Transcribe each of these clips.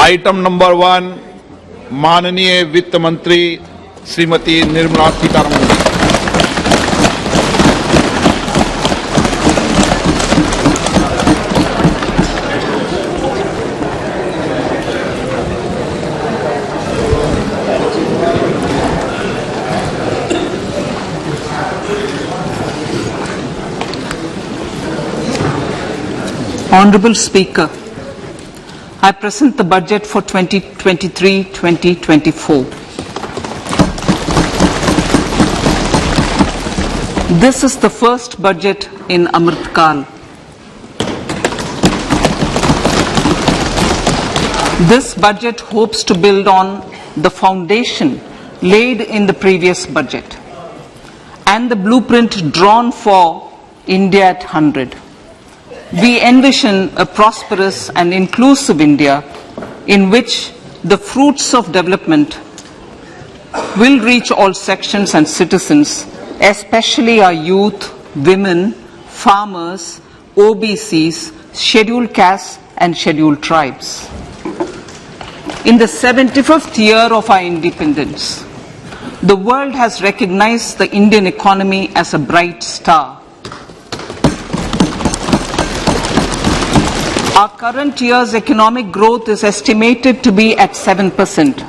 Item number 1 माननीय वित्त मंत्री श्रीमती निर्मला सीतारमण जी। Honorable Speaker, I present the budget for 2023-2024. This is the first budget in Amrit Kal. This budget hopes to build on the foundation laid in the previous budget and the blueprint drawn for India at 100. We envision a prosperous and inclusive India in which the fruits of development will reach all sections and citizens, especially our youth, women, farmers, OBCs, scheduled castes and scheduled tribes. In the 75th year of our independence, the world has recognized the Indian economy as a bright star. Our current year's economic growth is estimated to be at 7%.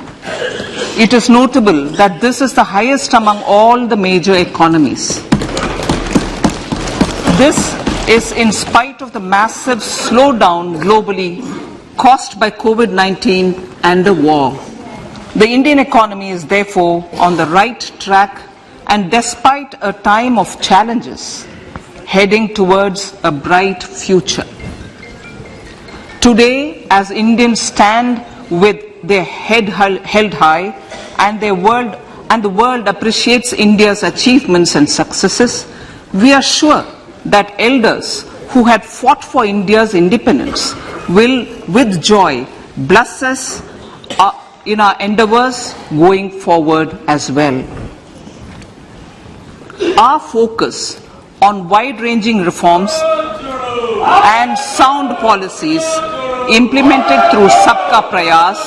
It is notable that this is the highest among all the major economies. This is in spite of the massive slowdown globally caused by COVID-19 and the war. The Indian economy is therefore on the right track and despite a time of challenges, heading towards a bright future. Today, as Indians stand with their head held high and the world appreciates India's achievements and successes, we are sure that elders who had fought for India's independence will, with joy, bless us in our endeavors going forward as well. Our focus on wide-ranging reforms and sound policies implemented through Sabka Prayas,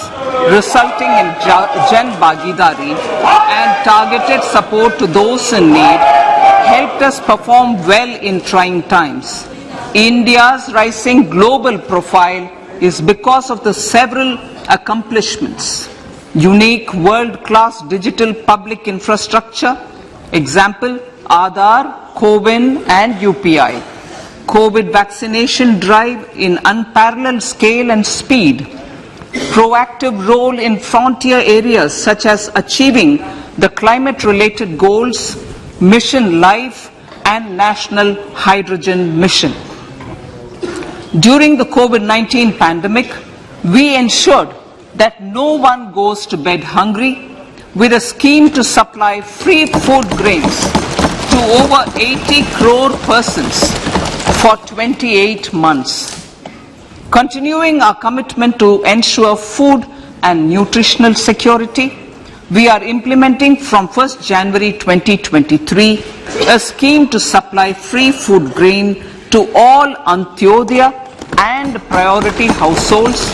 resulting in Jan Bhagidari and targeted support to those in need, helped us perform well in trying times. India's rising global profile is because of the several accomplishments: unique world-class digital public infrastructure, example Aadhaar, CoWIN and UPI, COVID vaccination drive in unparalleled scale and speed, proactive role in frontier areas such as achieving the climate-related goals, Mission Life and National Hydrogen Mission. During the COVID-19 pandemic, we ensured that no one goes to bed hungry with a scheme to supply free food grains to over 80 crore persons for 28 months. Continuing our commitment to ensure food and nutritional security, we are implementing from 1st January 2023 a scheme to supply free food grain to all Antyodaya and priority households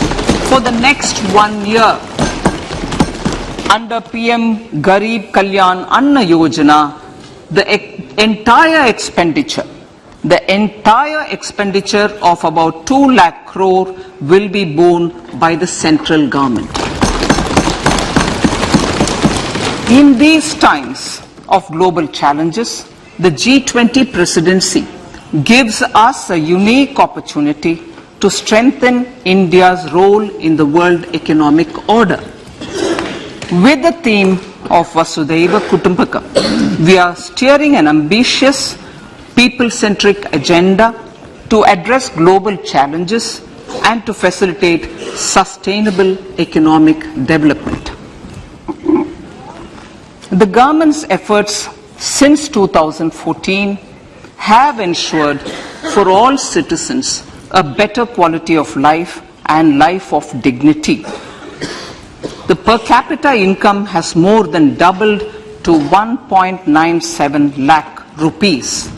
for the next 1 year. Under PM Garib Kalyan Anna Yojana, the entire expenditure of about 2 lakh crore will be borne by the central government. In these times of global challenges, the G20 presidency gives us a unique opportunity to strengthen India's role in the world economic order. With the theme of Vasudhaiva Kutumbakam, we are steering an ambitious people-centric agenda to address global challenges and to facilitate sustainable economic development. The government's efforts since 2014 have ensured for all citizens a better quality of life and life of dignity. The per capita income has more than doubled to 1.97 lakh rupees.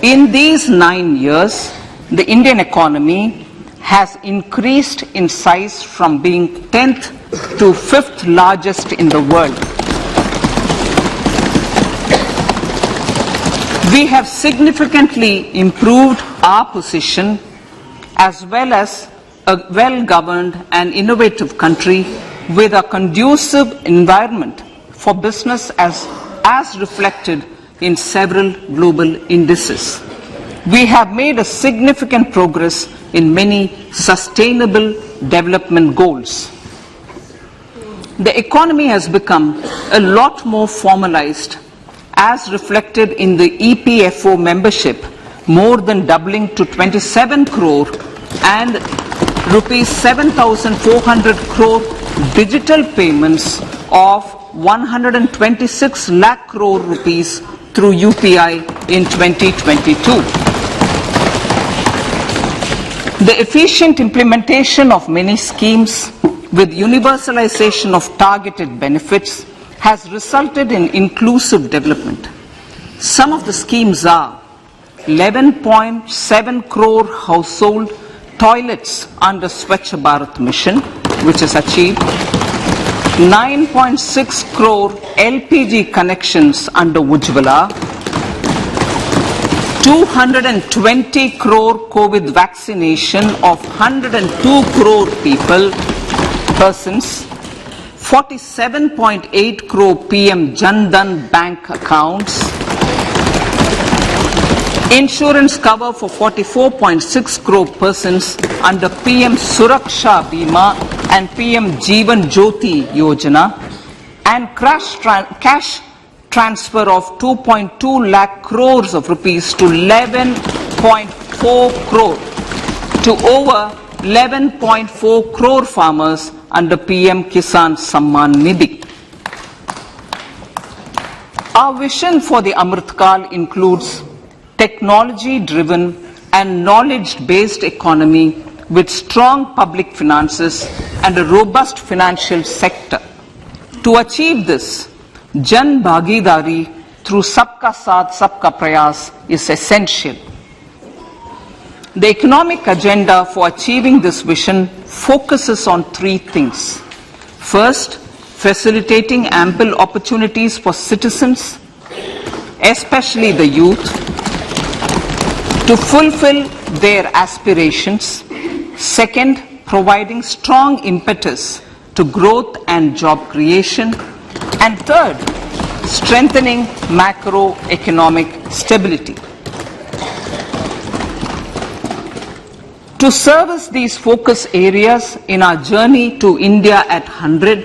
In these 9 years, the Indian economy has increased in size from being 10th to 5th largest in the world. We have significantly improved our position as well as a well-governed and innovative country with a conducive environment for business as reflected in several global indices. We have made a significant progress in many sustainable development goals. The economy has become a lot more formalized as reflected in the EPFO membership, more than doubling to 27 crore and rupees 7,400 crore digital payments of 126 lakh crore rupees through UPI in 2022. The efficient implementation of many schemes with universalization of targeted benefits has resulted in inclusive development. Some of the schemes are 11.7 crore household toilets under Swachh Bharat mission, which is achieved, 9.6 crore LPG connections under Ujjwala, 220 crore COVID vaccination of 102 crore persons, 47.8 crore PM Jan Dhan bank accounts, insurance cover for 44.6 crore persons under PM Suraksha Bima and PM Jeevan Jyoti Yojana, and cash transfer of 2.2 lakh crores of rupees to 11.4 crore to over 11.4 crore farmers under PM Kisan Samman Nidhi. Our vision for the Amritkal includes technology-driven and knowledge-based economy with strong public finances and a robust financial sector. To achieve this, Jan Bhagidari through Sabka Saath Sabka Prayas is essential. The economic agenda for achieving this vision focuses on three things. First, facilitating ample opportunities for citizens, especially the youth, to fulfill their aspirations. Second, providing strong impetus to growth and job creation. And third, strengthening macroeconomic stability. To service these focus areas in our journey to India at 100,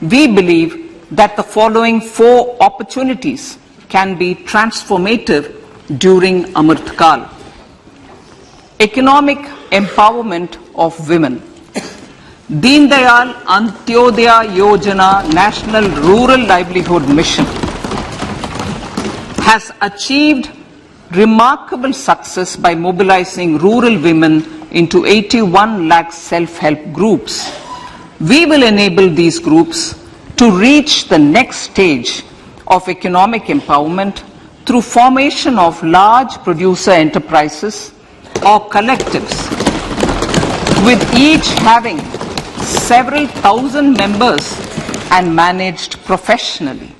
we believe that the following four opportunities can be transformative during Amritkal. Economic empowerment of women. Deen Dayal Antyodaya Yojana National Rural Livelihood Mission has achieved remarkable success by mobilizing rural women into 81 lakh self-help groups. We will enable these groups to reach the next stage of economic empowerment through formation of large producer enterprises or collectives, with each having several thousand members and managed professionally.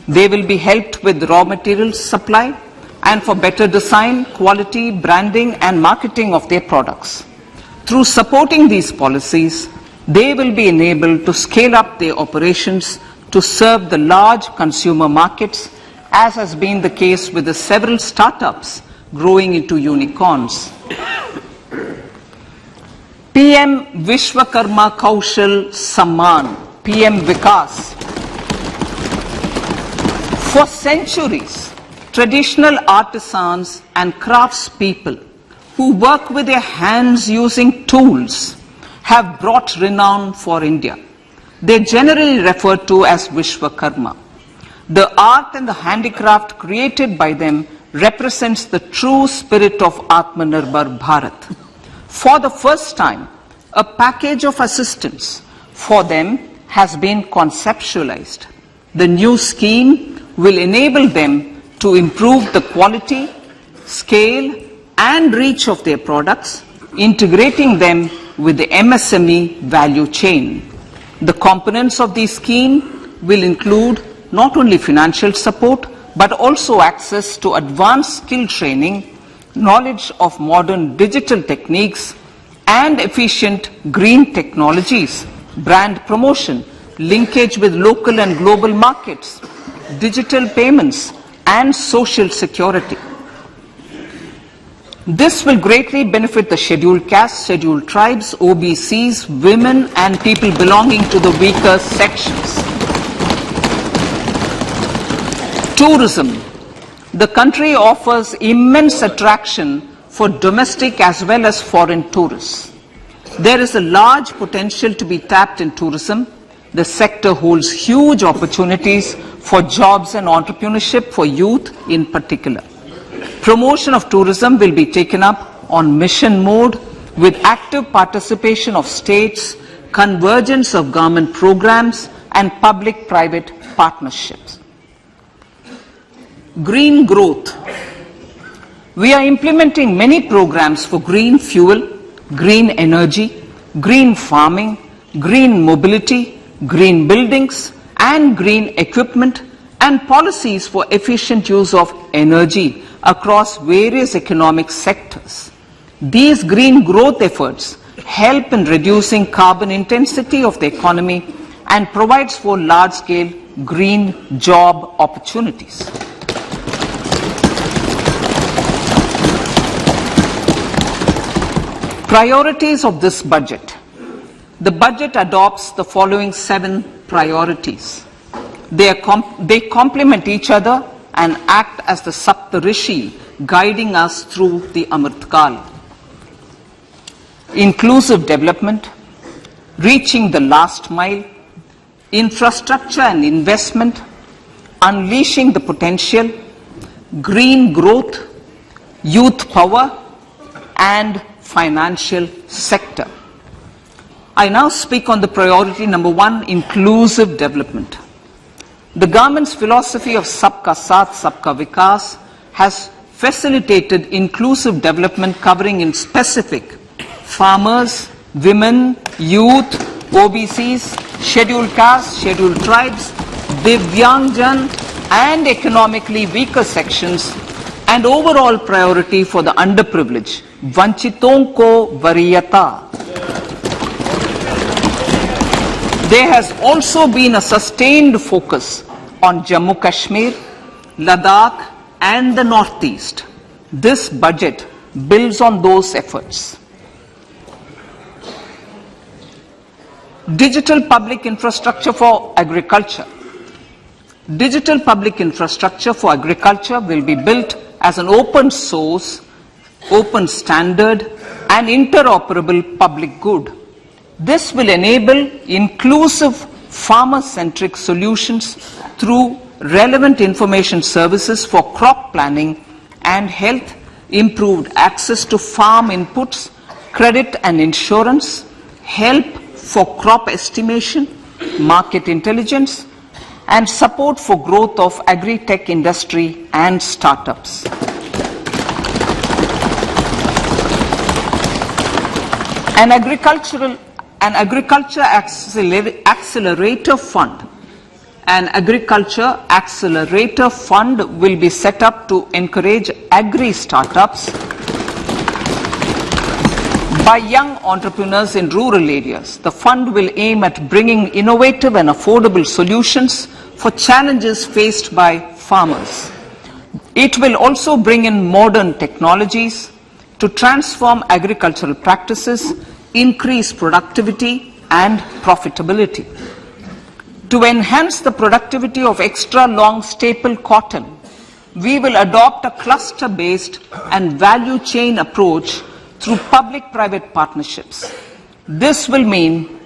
They will be helped with raw materials supply and for better design, quality, branding and marketing of their products. Through supporting these policies, they will be enabled to scale up their operations to serve the large consumer markets, as has been the case with the several startups growing into unicorns. PM Vishwakarma Kaushal Samman, PM Vikas. For centuries, traditional artisans and craftspeople who work with their hands using tools have brought renown for India. They are generally referred to as Vishwakarma. The art and the handicraft created by them represents the true spirit of Atmanirbhar Bharat. For the first time, a package of assistance for them has been conceptualized. The new scheme will enable them to improve the quality, scale, and reach of their products integrating them with the MSME value chain. The components of the scheme will include not only financial support, but also access to advanced skill training, knowledge of modern digital techniques, and efficient green technologies, brand promotion, linkage with local and global markets, digital payments, and social security. This will greatly benefit the scheduled castes, scheduled tribes, OBCs, women, and people belonging to the weaker sections. Tourism. The country offers immense attraction for domestic as well as foreign tourists. There is a large potential to be tapped in tourism. The sector holds huge opportunities for jobs and entrepreneurship for youth in particular. Promotion of tourism will be taken up on mission mode with active participation of states, convergence of government programs, and public-private partnerships. Green growth. We are implementing many programs for green fuel, green energy, green farming, green mobility, green buildings, and green equipment, and policies for efficient use of energy across various economic sectors. These green growth efforts help in reducing carbon intensity of the economy and provides for large-scale green job opportunities. Priorities of this budget. The budget adopts the following 7 priorities. They complement each other and act as the Saptarishi guiding us through the Amritkal. Inclusive development, reaching the last mile, infrastructure and investment, unleashing the potential, green growth, youth power, and financial sector. I now speak on the priority number 1, inclusive development. The government's philosophy of Sabka Saath, Sabka Vikas has facilitated inclusive development covering in specific farmers, women, youth, OBCs, scheduled castes, scheduled tribes, Divyangjan, and economically weaker sections, and overall priority for the underprivileged. Vanchiton ko variyata. There has also been a sustained focus on Jammu Kashmir, Ladakh, and the Northeast. This budget builds on those efforts. Digital public infrastructure for agriculture. Digital public infrastructure for agriculture will be built as an open source, open standard, and interoperable public good. This will enable inclusive farmer-centric solutions through relevant information services for crop planning and health, improved access to farm inputs, credit and insurance, help for crop estimation, market intelligence, and support for growth of agri-tech industry and startups. An agriculture accelerator fund. An agriculture accelerator fund will be set up to encourage agri-startups by young entrepreneurs in rural areas. The fund will aim at bringing innovative and affordable solutions for challenges faced by farmers. It will also bring in modern technologies to transform agricultural practices, increase productivity and profitability. To enhance the productivity of extra long staple cotton, we will adopt a cluster-based and value chain approach through public-private partnerships. This will mean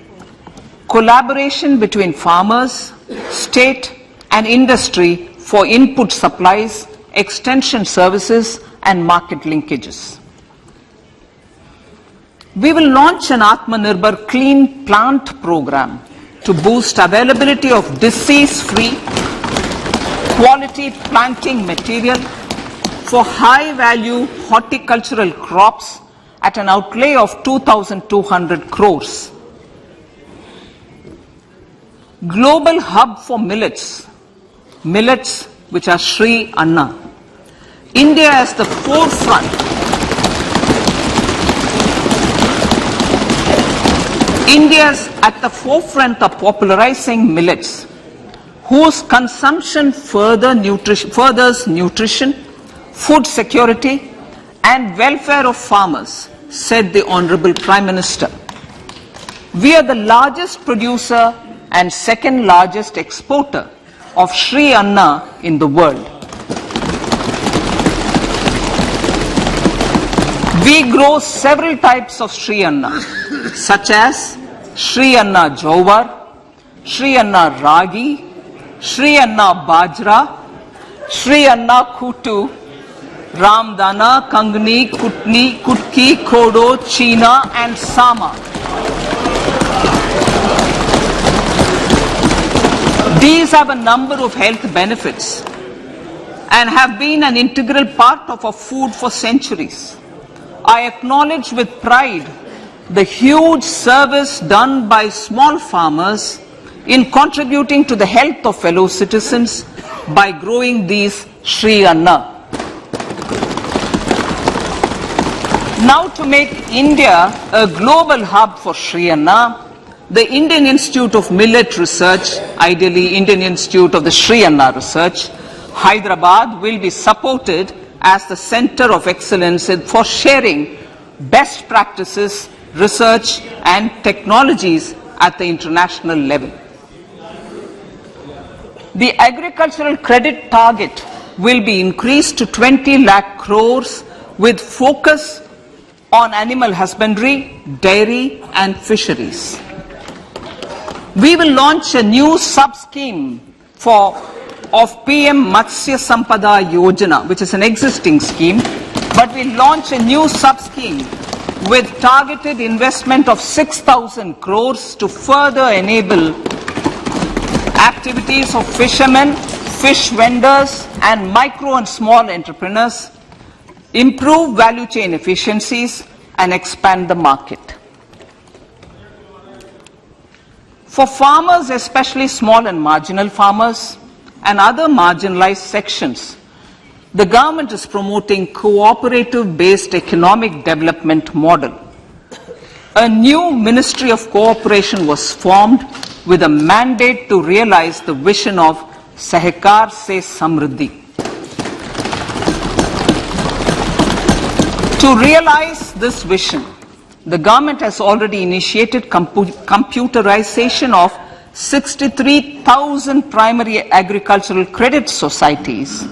collaboration between farmers, state and industry for input supplies, extension services and market linkages. We will launch an Atmanirbhar Clean Plant program to boost availability of disease-free, quality planting material for high-value horticultural crops at an outlay of 2,200 crores. Global hub for millets, millets which are Sri Anna. India is the forefront. India is at the forefront of popularizing millets, whose consumption furthers nutrition, food security, and welfare of farmers, said the Honorable Prime Minister. We are the largest producer and second largest exporter of Sri Anna in the world. We grow several types of Sri Anna, such as Sri Anna Jowar, Sri Anna Ragi, Sri Anna Bajra, Sri Anna Kutu, Ramdana, Kangni, Kutni, Kutki, Kodo, China, and Sama. These have a number of health benefits and have been an integral part of our food for centuries. I acknowledge with pride the huge service done by small farmers in contributing to the health of fellow citizens by growing these Sri Anna. Now, to make India a global hub for Sri Anna, the Indian Institute of Millet Research, ideally Indian Institute of the Sri Anna Research, Hyderabad, will be supported as the center of excellence for sharing best practices, research, and technologies at the international level. The agricultural credit target will be increased to 20 lakh crores with focus on animal husbandry, dairy, and fisheries. We will launch a new sub-scheme of PM Matsya Sampada Yojana, which is an existing scheme, but we'll launch a new sub-scheme with targeted investment of 6,000 crores to further enable activities of fishermen, fish vendors, and micro and small entrepreneurs, improve value chain efficiencies, and expand the market. For farmers, especially small and marginal farmers and other marginalized sections, the government is promoting cooperative-based economic development model. A new Ministry of Cooperation was formed with a mandate to realize the vision of Sahkar Se Samriddhi. To realize this vision, the government has already initiated computerization of 63,000 primary agricultural credit societies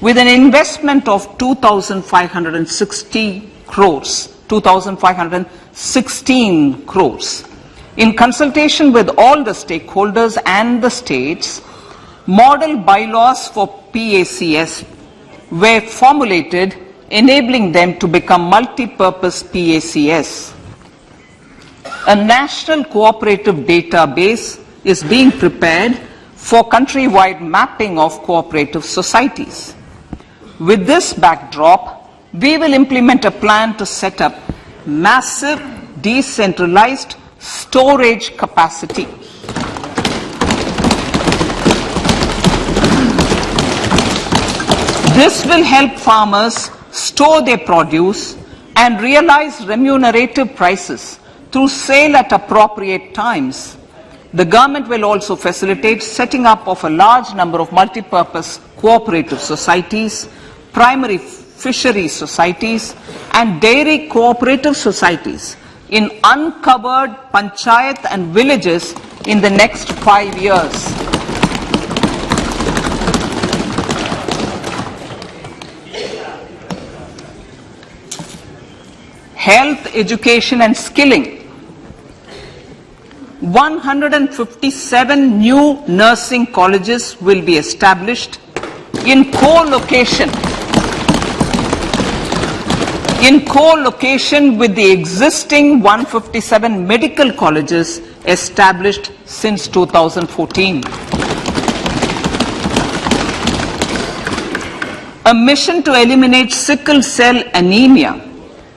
with an investment of 2,516 crores. In consultation with all the stakeholders and the states, model bylaws for PACS were formulated, enabling them to become multi-purpose PACS. A national cooperative database is being prepared for countrywide mapping of cooperative societies. With this backdrop, we will implement a plan to set up massive decentralized storage capacity. This will help farmers store their produce and realize remunerative prices through sale at appropriate times. The government will also facilitate setting up of a large number of multi-purpose cooperative societies, primary fishery societies, and dairy cooperative societies in uncovered panchayat and villages in the next 5 years. Health, education, and skilling. 157 new nursing colleges will be established in co-location with the existing 157 medical colleges established since 2014. A mission to eliminate sickle cell anemia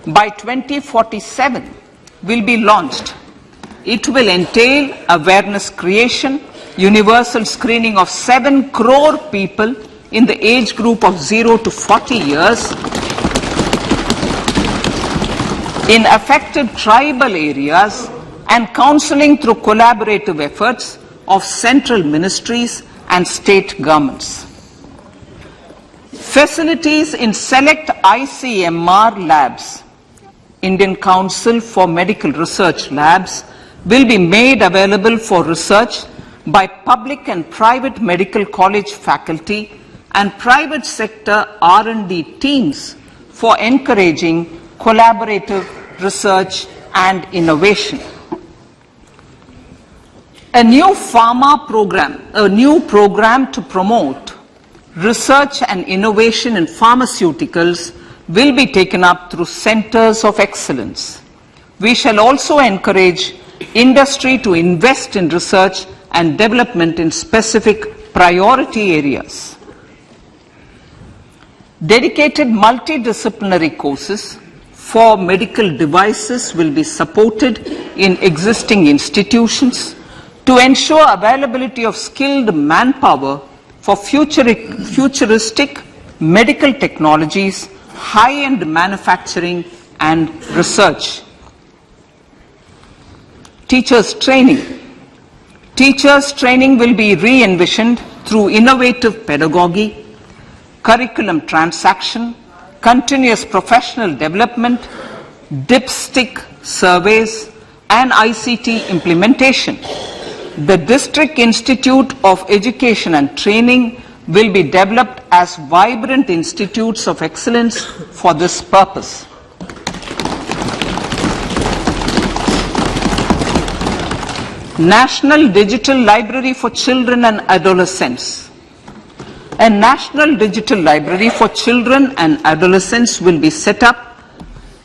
by 2047 will be launched. It will entail awareness creation, universal screening of 7 crore people in the age group of 0 to 40 years in affected tribal areas and counseling through collaborative efforts of central ministries and state governments. Facilities in select ICMR labs, Indian Council for Medical Research labs, will be made available for research by public and private medical college faculty and private sector R&D teams for encouraging collaborative research and innovation. A new program to promote research and innovation in pharmaceuticals will be taken up through centers of excellence. We shall also encourage industry to invest in research and development in specific priority areas. Dedicated multidisciplinary courses for medical devices will be supported in existing institutions to ensure availability of skilled manpower for futuristic medical technologies, high-end manufacturing and research. Teachers training. Teachers training will be re-envisioned through innovative pedagogy, curriculum transaction, continuous professional development, dipstick surveys and ICT implementation. The District Institute of Education and Training will be developed as vibrant institutes of excellence for this purpose. National Digital Library for Children and Adolescents. A National Digital Library for Children and Adolescents will be set up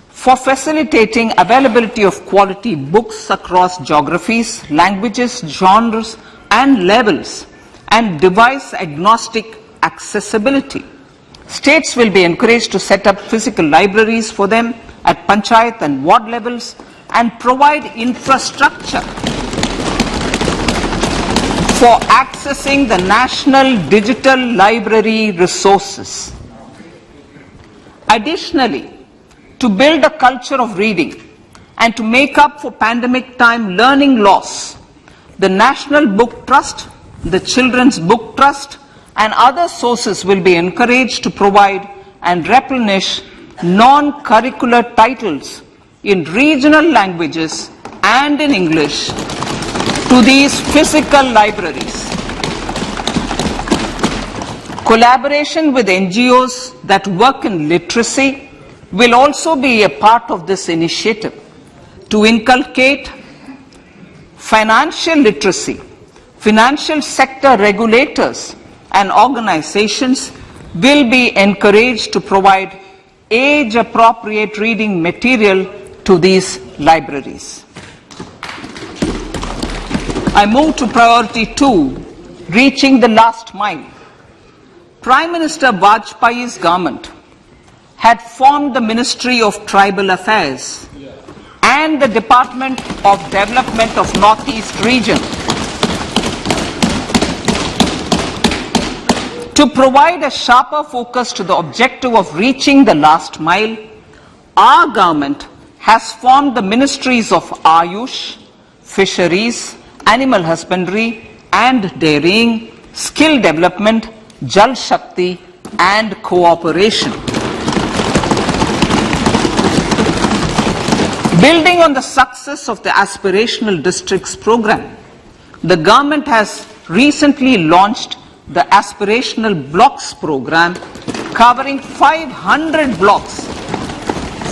for facilitating availability of quality books across geographies, languages, genres and levels, and device-agnostic accessibility. States will be encouraged to set up physical libraries for them at panchayat and ward levels and provide infrastructure for accessing the national digital library resources. Additionally, to build a culture of reading and to make up for pandemic time learning loss, the National Book Trust, the Children's Book Trust and other sources will be encouraged to provide and replenish non-curricular titles in regional languages and in English to these physical libraries. Collaboration with NGOs that work in literacy will also be a part of this initiative to inculcate financial literacy. Financial sector regulators and organizations will be encouraged to provide age-appropriate reading material to these libraries. I move to priority 2, reaching the last mile. Prime Minister Vajpayee's government had formed the Ministry of Tribal Affairs and the Department of Development of Northeast Region to provide a sharper focus to the objective of reaching the last mile. Our government has formed the Ministries of Ayush, Fisheries, Animal Husbandry and Dairying, Skill Development, Jal Shakti and Cooperation. Building on the success of the Aspirational Districts program, the government has recently launched the Aspirational Blocks program covering 500 blocks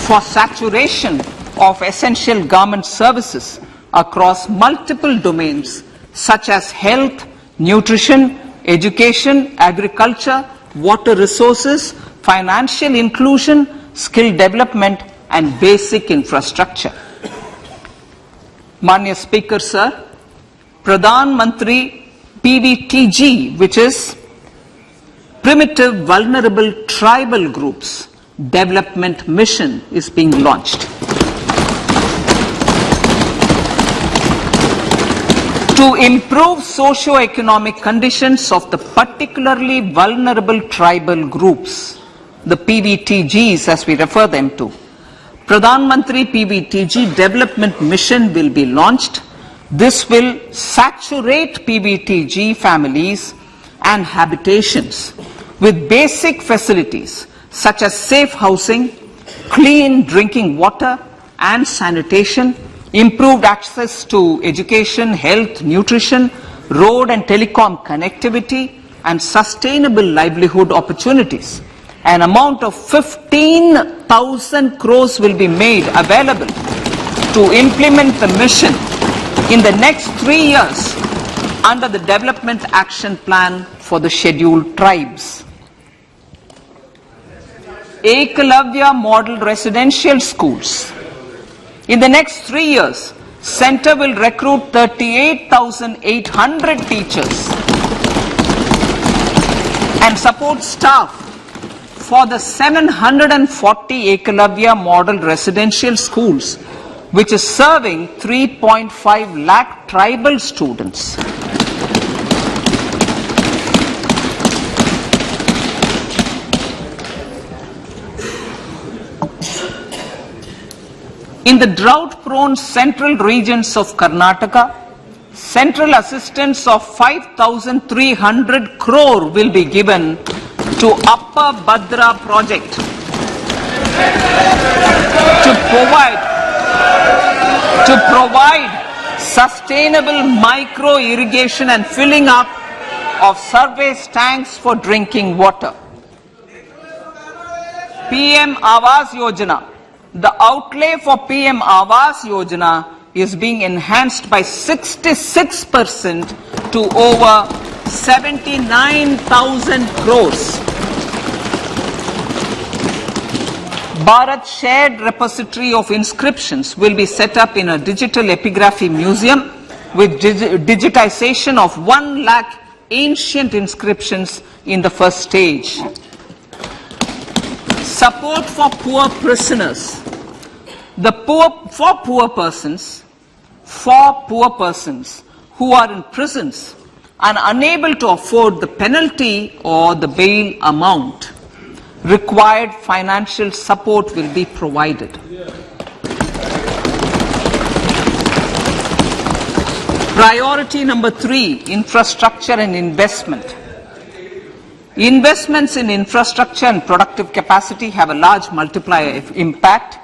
for saturation of essential government services across multiple domains such as health, nutrition, education, agriculture, water resources, financial inclusion, skill development and basic infrastructure. Manya Speaker Sir, Pradhan Mantri PVTG, which is Primitive Vulnerable Tribal Groups, development mission is being launched. To improve socio-economic conditions of the particularly vulnerable tribal groups, the PVTGs as we refer them to, Pradhan Mantri PVTG Development Mission will be launched. This will saturate PVTG families and habitations with basic facilities such as safe housing, clean drinking water and sanitation, improved access to education, health, nutrition, road and telecom connectivity, and sustainable livelihood opportunities. An amount of 15,000 crores will be made available to implement the mission in the next 3 years under the Development Action Plan for the Scheduled Tribes. Ekalavya Model Residential Schools. In the next 3 years, Center will recruit 38,800 teachers and support staff for the 740 Ekalavya Model Residential Schools, which is serving 3.5 lakh tribal students. In the drought-prone central regions of Karnataka, central assistance of 5,300 crore will be given to Upper Bhadra project to provide sustainable micro-irrigation and filling up of surface tanks for drinking water. PM Awas Yojana. The outlay for PM Awas Yojana is being enhanced by 66% to over 79,000 crores. Bharat Shared Repository of Inscriptions will be set up in a digital epigraphy museum with digitization of 1 lakh ancient inscriptions in the first stage. Support for poor prisoners. For poor persons who are in prisons and unable to afford the penalty or the bail amount, required financial support will be provided. Priority number 3, infrastructure and investment. Investments in infrastructure and productive capacity have a large multiplier impact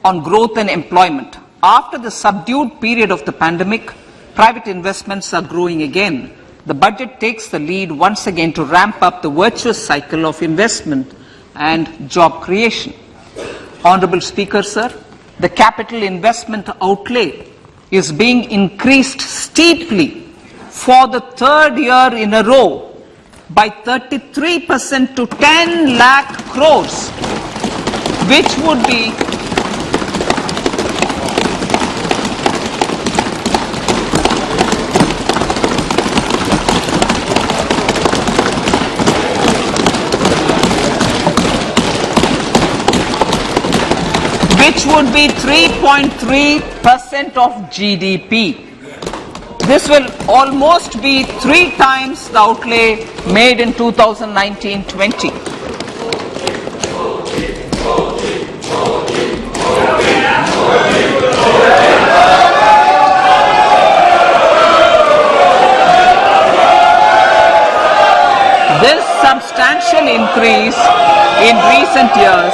on growth and employment. After the subdued period of the pandemic, private investments are growing again. The budget takes the lead once again to ramp up the virtuous cycle of investment and job creation. Honorable Speaker, sir, the capital investment outlay is being increased steeply for the 3rd year in a row by 33% to 10 lakh crores, which would be which would be 3.3% of GDP. This will almost be 3 times the outlay made in 2019-20. This substantial increase in recent years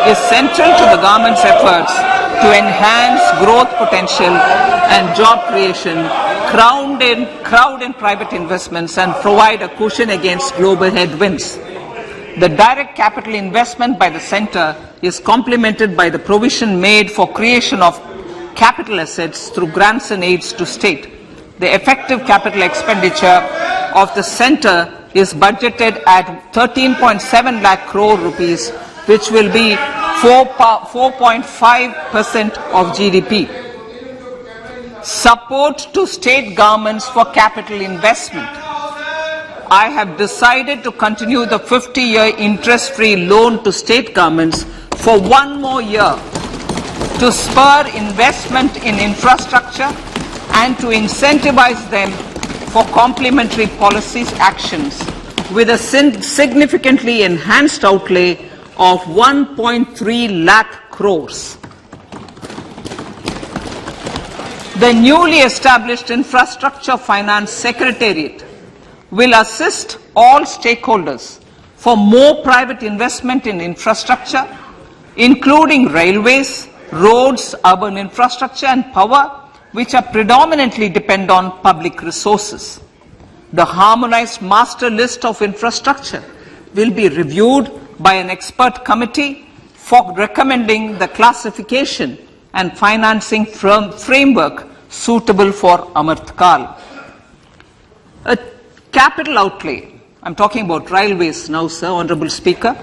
is central to the government's efforts to enhance growth potential and job creation, crowd in private investments, and provide a cushion against global headwinds. The direct capital investment by the centre is complemented by the provision made for creation of capital assets through grants and aids to state. The effective capital expenditure of the centre is budgeted at 13.7 lakh crore rupees, which will be 4.5% of GDP. Support to state governments for capital investment. I have decided to continue the 50-year interest-free loan to state governments for 1 more year to spur investment in infrastructure and to incentivize them for complementary policies actions with a significantly enhanced outlay of 1.3 lakh crores. The newly established Infrastructure Finance Secretariat will assist all stakeholders for more private investment in infrastructure, including railways, roads, urban infrastructure and power, which are predominantly depend on public resources. The harmonized master list of infrastructure will be reviewed by an expert committee for recommending the classification and financing framework suitable for Amartkal. A capital outlay, I'm talking about railways now, sir, Honorable Speaker,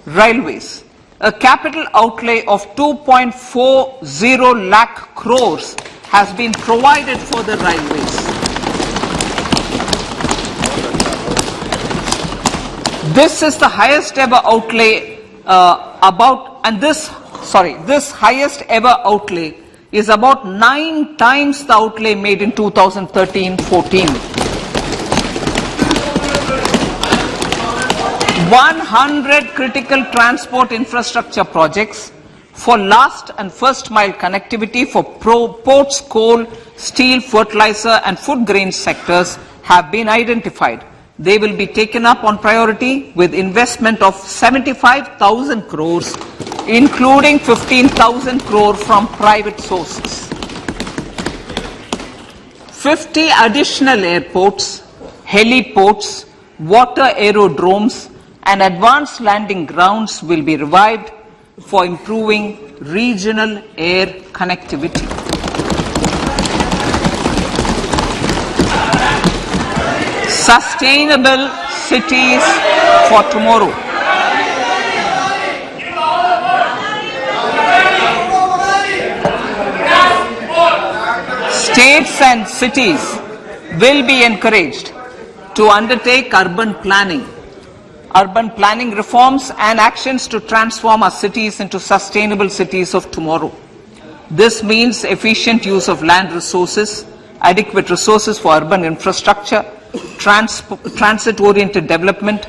railways. A capital outlay of 2.40 lakh crores has been provided for the railways. This is the highest ever outlay this highest ever outlay is about 9 times the outlay made in 2013-14. 100 critical transport infrastructure projects for last and first mile connectivity for ports, coal, steel, fertilizer and food grain sectors have been identified. They will be taken up on priority with investment of 75,000 crores, including 15,000 crore from private sources. 50 additional airports, heliports, water aerodromes and advanced landing grounds will be revived for improving regional air connectivity. Sustainable cities for tomorrow. States and cities will be encouraged to undertake urban planning reforms and actions to transform our cities into sustainable cities of tomorrow. This means efficient use of land resources, adequate resources for urban infrastructure, transit-oriented development,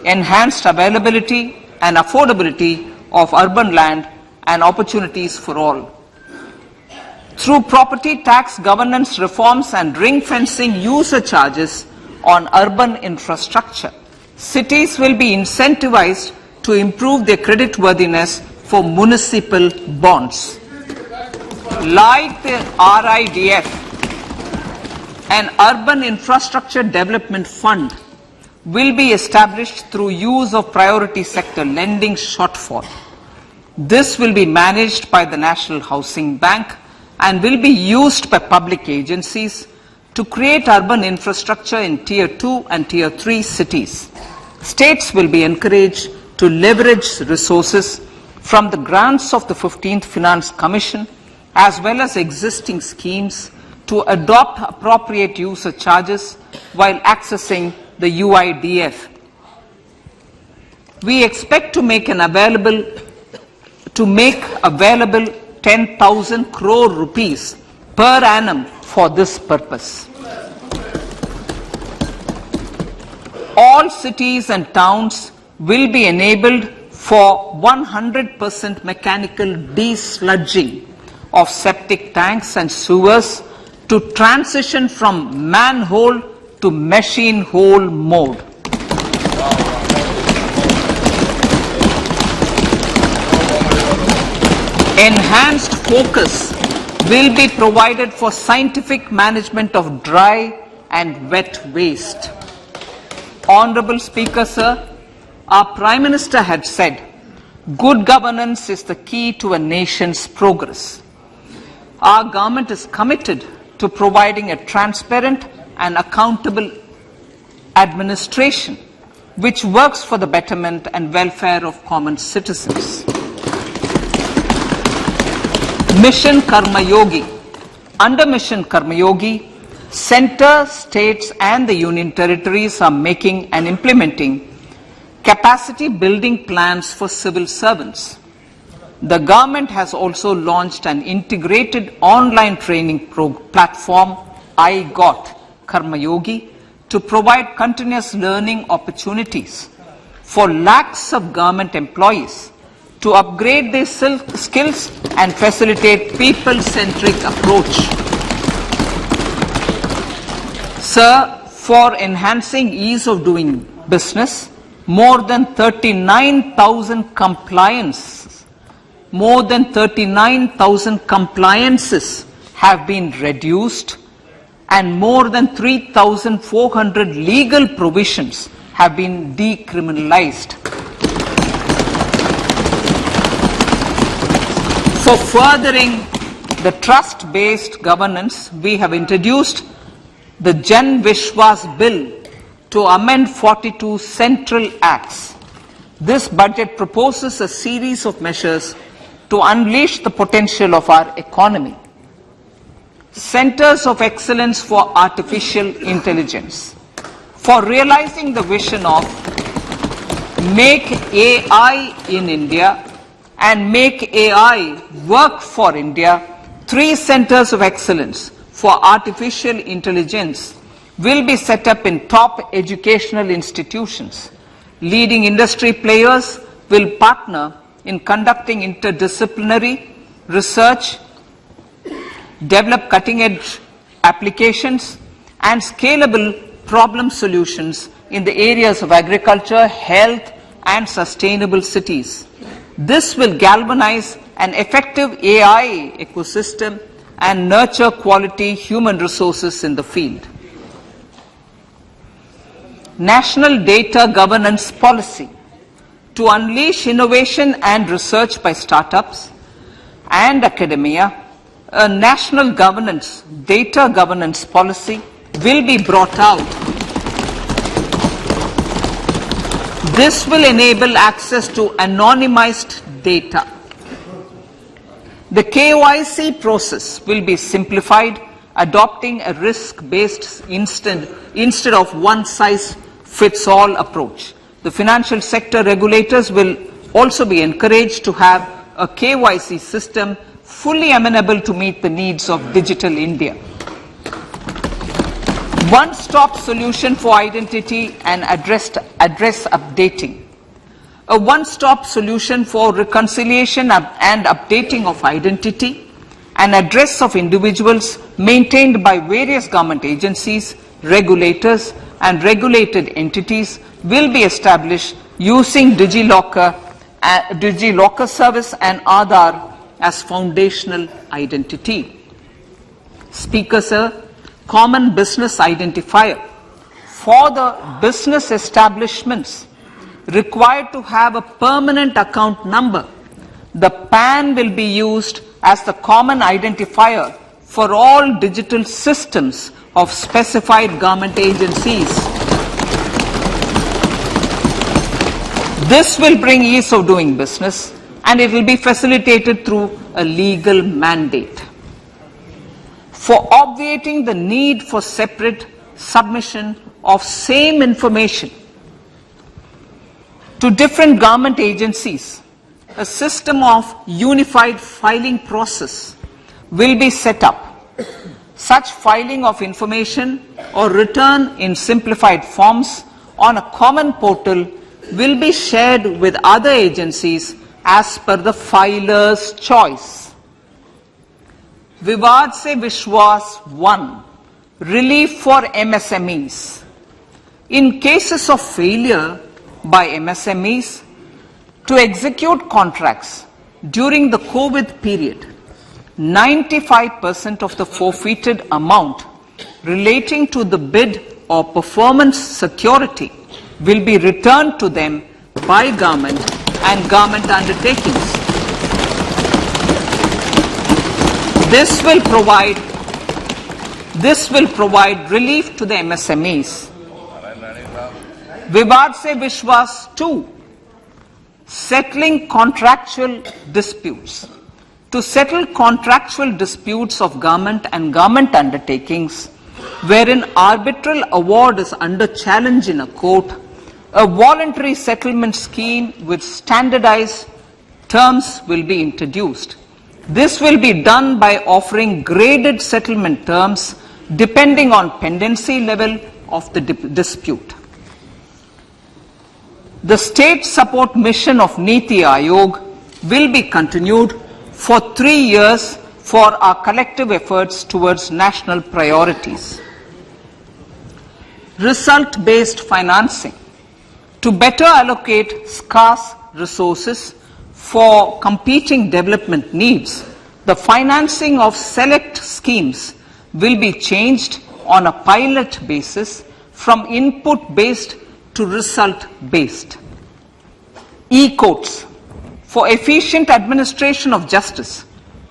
enhanced availability and affordability of urban land and opportunities for all. Through property tax governance reforms and ring-fencing user charges on urban infrastructure, cities will be incentivized to improve their creditworthiness for municipal bonds. Like the RIDF, an Urban Infrastructure Development Fund will be established through use of priority sector lending shortfall. This will be managed by the National Housing Bank and will be used by public agencies to create urban infrastructure in Tier 2 and Tier 3 cities. States will be encouraged to leverage resources from the grants of the 15th Finance Commission as well as existing schemes to adopt appropriate user charges while accessing the UIDF. We expect to make available 10,000 crore rupees per annum for this purpose. All cities and towns will be enabled for 100% mechanical desludging of septic tanks and sewers to transition from manhole to machine hole mode. Enhanced focus will be provided for scientific management of dry and wet waste. Honorable Speaker, sir, our Prime Minister had said, good governance is the key to a nation's progress. Our government is committed to providing a transparent and accountable administration which works for the betterment and welfare of common citizens. Mission Karma Yogi. Under Mission Karma Yogi, Center, states and the union territories are making and implementing capacity building plans for civil servants. The government has also launched an integrated online training platform, I Got Karma Yogi, to provide continuous learning opportunities for lakhs of government employees to upgrade their skills and facilitate people-centric approach. Sir, for enhancing ease of doing business, more than 39,000 compliances have been reduced and more than 3,400 legal provisions have been decriminalized. For furthering the trust-based governance, we have introduced the Jan Vishwas Bill to amend 42 central acts. This budget proposes a series of measures to unleash the potential of our economy. Centers of Excellence for Artificial Intelligence. For realizing the vision of Make AI in India and Make AI Work for India, 3 Centers of Excellence for Artificial Intelligence will be set up in top educational institutions. Leading industry players will partner in conducting interdisciplinary research, develop cutting-edge applications, and scalable problem solutions in the areas of agriculture, health, and sustainable cities. This will galvanize an effective AI ecosystem and nurture quality human resources in the field. National Data Governance Policy. To unleash innovation and research by startups and academia, a national data governance policy will be brought out. This will enable access to anonymized data. The KYC process will be simplified, adopting a risk-based instead of one-size-fits-all approach. The financial sector regulators will also be encouraged to have a KYC system fully amenable to meet the needs of digital India. One-stop solution for identity and address updating. A one-stop solution for reconciliation and updating of identity and address of individuals maintained by various government agencies, regulators, and regulated entities will be established using DigiLocker service and Aadhaar as foundational identity. Speaker, sir, common business identifier. For the business establishments required to have a permanent account number, the PAN will be used as the common identifier for all digital systems of specified government agencies. This will bring ease of doing business and it will be facilitated through a legal mandate. For obviating the need for separate submission of same information to different government agencies, a system of unified filing process will be set up. Such filing of information or return in simplified forms on a common portal will be shared with other agencies as per the filer's choice. Vivad Se Vishwas 1. Relief for MSMEs. In cases of failure by MSMEs to execute contracts during the COVID period, 95% of the forfeited amount relating to the bid or performance security will be returned to them by government and government undertakings. This will provide relief to the MSMEs. Vivad Se Vishwas 2. Settling contractual disputes. To settle contractual disputes of government and government undertakings, wherein arbitral award is under challenge in a court, a voluntary settlement scheme with standardized terms will be introduced. This will be done by offering graded settlement terms depending on pendency level of the dispute. The state support mission of Niti Aayog will be continued for 3 years for our collective efforts towards national priorities. Result-based financing. To better allocate scarce resources for competing development needs, the financing of select schemes will be changed on a pilot basis from input-based to result-based. E-courts. For efficient administration of justice,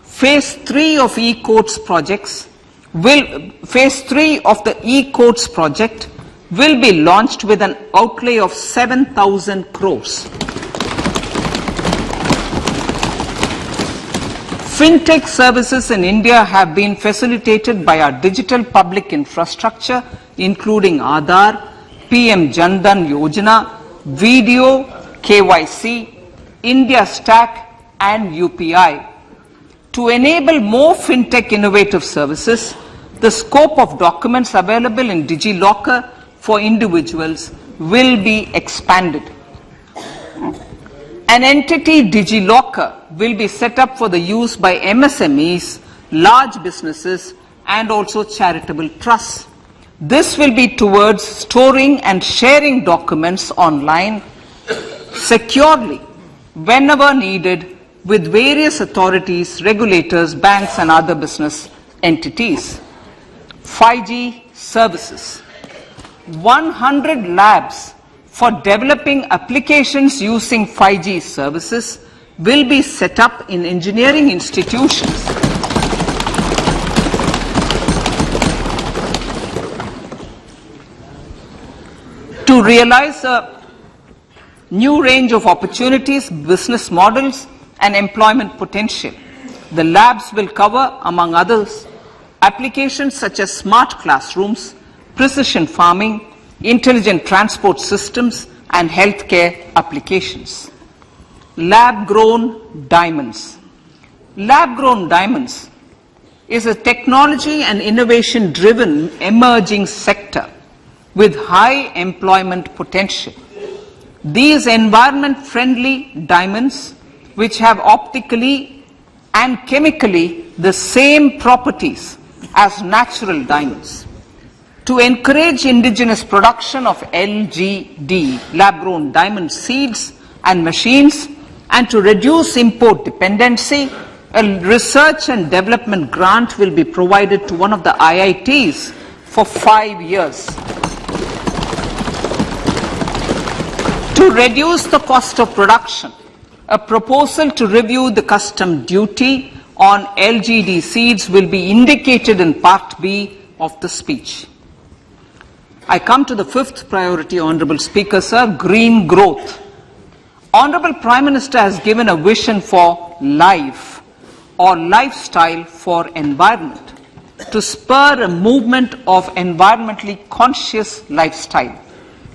Phase 3 of e-courts projects Phase 3 of the e-courts project will be launched with an outlay of 7,000 crores. Fintech services in India have been facilitated by our digital public infrastructure, including Aadhaar, PM Jan Dhan Yojana, Video, KYC, India Stack, and UPI. To enable more fintech innovative services, the scope of documents available in DigiLocker for individuals will be expanded. An entity DigiLocker will be set up for the use by MSMEs, large businesses, and also charitable trusts. This will be towards storing and sharing documents online securely whenever needed with various authorities, regulators, banks, and other business entities. 5G services. 100 labs for developing applications using 5G services will be set up in engineering institutions. To realize a new range of opportunities, business models, and employment potential, the labs will cover, among others, applications such as smart classrooms, precision farming, intelligent transport systems, and healthcare applications. Lab-grown diamonds. Lab-grown diamonds is a technology and innovation-driven emerging sector with high employment potential. These environment-friendly diamonds, which have optically and chemically the same properties as natural diamonds. To encourage indigenous production of LGD, lab-grown diamond seeds and machines, and to reduce import dependency, a research and development grant will be provided to one of the IITs for 5 years. To reduce the cost of production, a proposal to review the custom duty on LGD seeds will be indicated in Part B of the speech. I come to the fifth priority, Honorable Speaker, sir, green growth. Honorable Prime Minister has given a vision for life or lifestyle for environment to spur a movement of environmentally conscious lifestyle.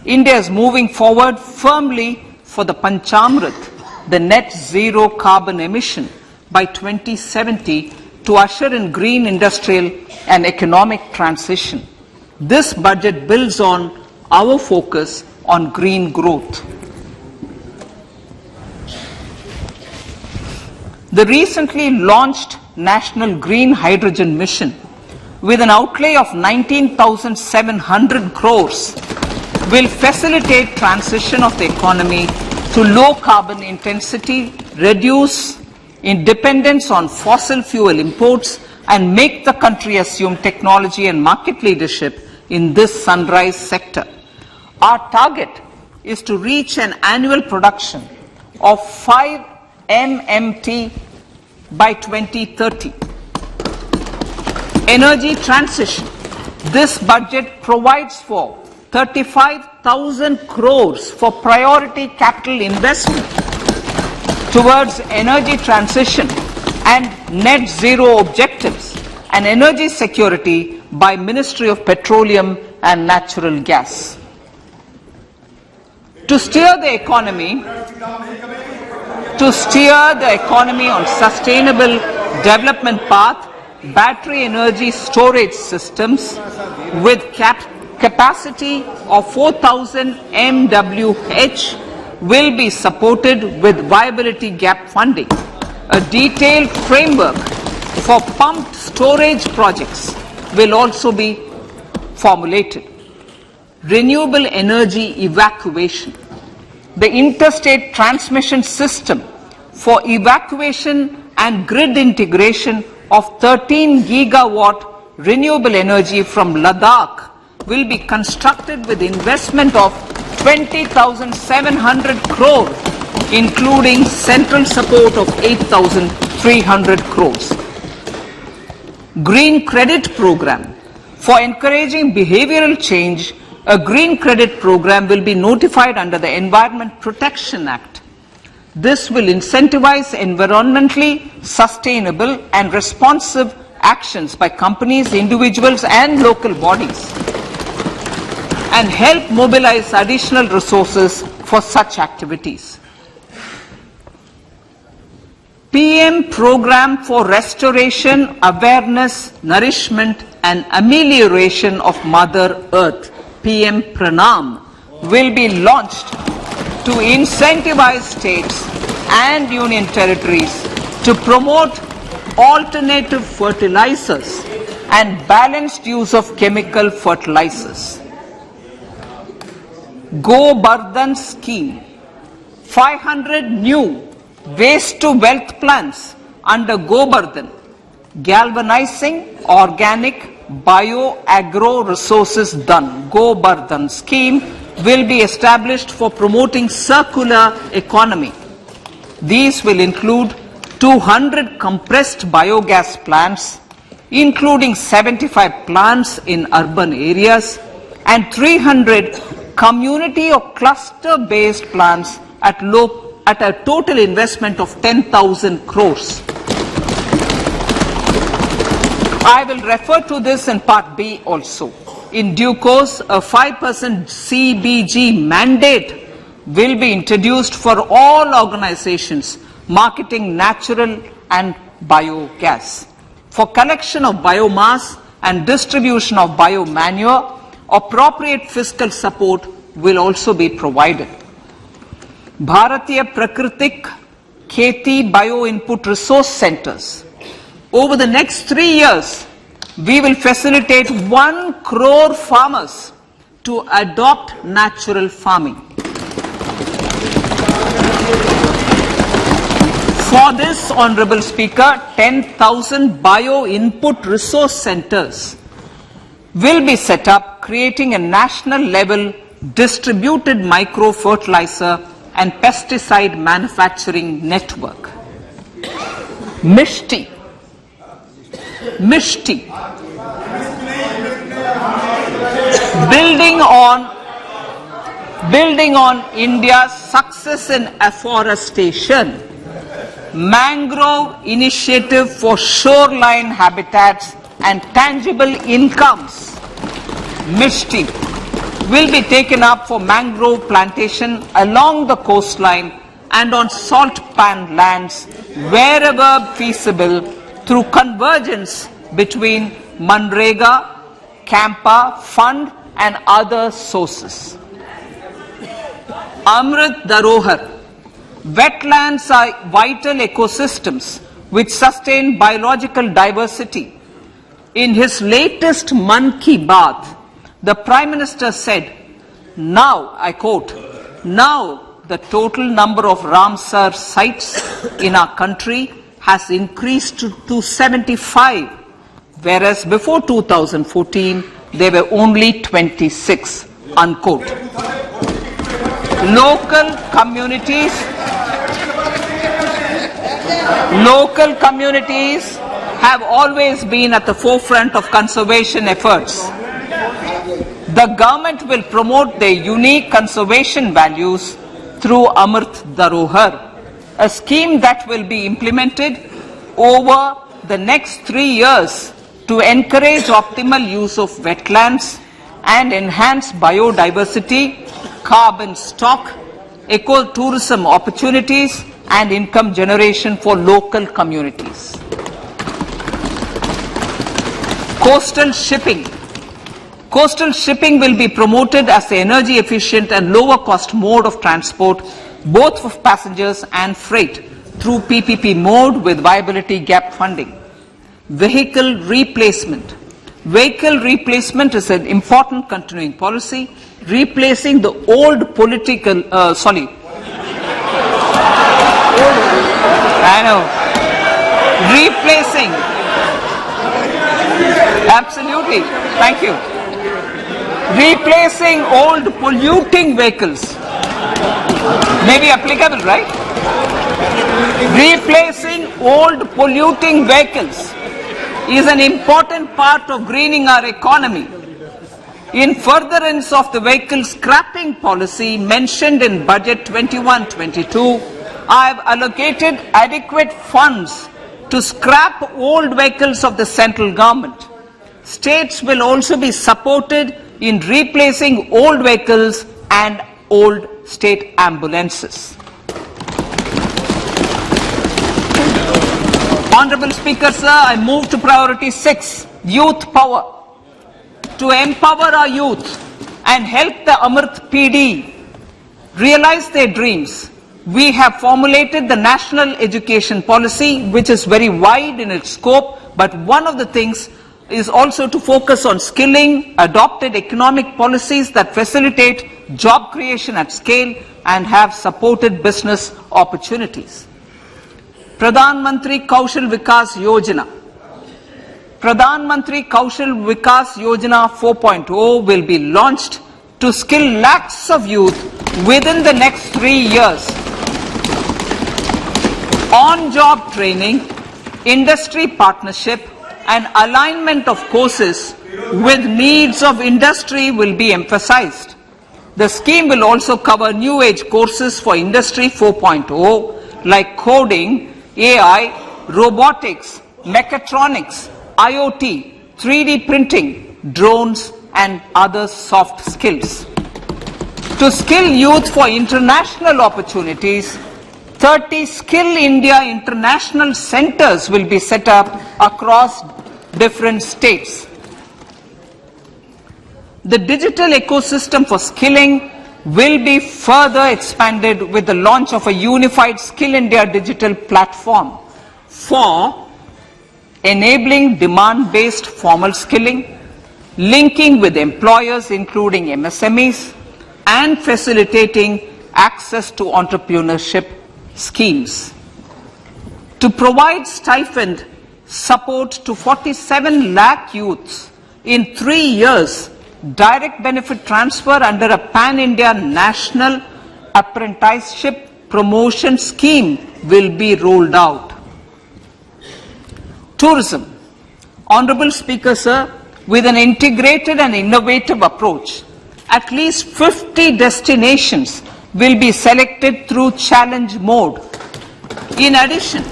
India is moving forward firmly for the Panchamrit, the net zero carbon emission by 2070 to usher in green industrial and economic transition. This budget builds on our focus on green growth. The recently launched National Green Hydrogen Mission, with an outlay of 19,700 crores, will facilitate transition of the economy to low carbon intensity, reduce dependence on fossil fuel imports, and make the country assume technology and market leadership in this sunrise sector. Our target is to reach an annual production of 5 MMT by 2030. Energy transition. This budget provides for 35,000 crores for priority capital investment towards energy transition and net zero objectives and energy security by Ministry of Petroleum and Natural Gas. To steer the economy on sustainable development path, battery energy storage systems with capacity of 4,000 MWH will be supported with viability gap funding. A detailed framework for pumped storage projects will also be formulated. Renewable energy evacuation. The interstate transmission system for evacuation and grid integration of 13 gigawatt renewable energy from Ladakh will be constructed with investment of 20,700 crore, including central support of 8,300 crores. Green Credit Program. For encouraging behavioral change, a green credit program will be notified under the Environment Protection Act. This will incentivize environmentally sustainable and responsive actions by companies, individuals and local bodies, and help mobilize additional resources for such activities. PM Program for Restoration, Awareness, Nourishment and Amelioration of Mother Earth, PM Pranam, will be launched to incentivize states and union territories to promote alternative fertilizers and balanced use of chemical fertilizers. Go Bardhan Scheme. 500 new waste to wealth plants under Go Bardhan, galvanizing organic bio-agro resources done. Go Bardhan scheme will be established for promoting circular economy. These will include 200 compressed biogas plants, including 75 plants in urban areas and 300 community or cluster-based plants at a total investment of 10,000 crores. I will refer to this in Part B also. In due course, a 5% CBG mandate will be introduced for all organizations marketing natural and biogas. For collection of biomass and distribution of biomanure, appropriate fiscal support will also be provided. Bharatiya Prakritik Kheti Bio Input Resource Centers. Over the next 3 years, we will facilitate 1 crore farmers to adopt natural farming. For this, Honorable Speaker, 10,000 bio input resource centers will be set up, creating a national level distributed micro fertilizer and pesticide manufacturing network. Mishti. Building on India's success in afforestation, mangrove initiative for shoreline habitats and tangible incomes, Mishti, will be taken up for mangrove plantation along the coastline and on salt pan lands wherever feasible through convergence between Manrega, Campa, Fund and other sources. Amrit Dharohar. Wetlands are vital ecosystems which sustain biological diversity. In his latest Man Ki Baat, the Prime Minister said, now, I quote, now the total number of Ramsar sites in our country has increased to 75, whereas before 2014, there were only 26, unquote. Local communities have always been at the forefront of conservation efforts. The government will promote their unique conservation values through Amrit Dharohar, a scheme that will be implemented over the next 3 years to encourage optimal use of wetlands and enhance biodiversity, carbon stock, ecotourism opportunities, and income generation for local communities. Coastal shipping. Coastal shipping will be promoted as the energy efficient and lower cost mode of transport, both for passengers and freight, through PPP mode with viability gap funding. Vehicle replacement. Vehicle replacement is an important continuing policy, replacing the old political, replacing, absolutely, thank you. Replacing old polluting vehicles. May be applicable, right? Replacing old polluting vehicles is an important part of greening our economy. In furtherance of the vehicle scrapping policy mentioned in Budget 21-22, I have allocated adequate funds to scrap old vehicles of the central government. States will also be supported in replacing old vehicles and old state ambulances. Honorable Speaker, sir, I move to priority 6, youth power. To empower our youth and help the Amrit PD realize their dreams, we have formulated the National Education Policy, which is very wide in its scope, but one of the things is also to focus on skilling, adopted economic policies that facilitate job creation at scale and have supported business opportunities. Pradhan Mantri Kaushal Vikas Yojana. Pradhan Mantri Kaushal Vikas Yojana 4.0 will be launched to skill lakhs of youth within the next 3 years. On-job training, industry partnership, and alignment of courses with needs of industry will be emphasized. The scheme will also cover new age courses for Industry 4.0 like coding, AI, robotics, mechatronics, IoT, 3D printing, drones, and other soft skills. To skill youth for international opportunities, 30 Skill India International Centers will be set up across different states. The digital ecosystem for skilling will be further expanded with the launch of a unified Skill India digital platform for enabling demand-based formal skilling, linking with employers including MSMEs, and facilitating access to entrepreneurship schemes. To provide stipend support to 47 lakh youths in 3 years, direct benefit transfer under a pan-India national apprenticeship promotion scheme will be rolled out. Tourism. Honorable Speaker, sir, with an integrated and innovative approach, at least 50 destinations will be selected through challenge mode. In addition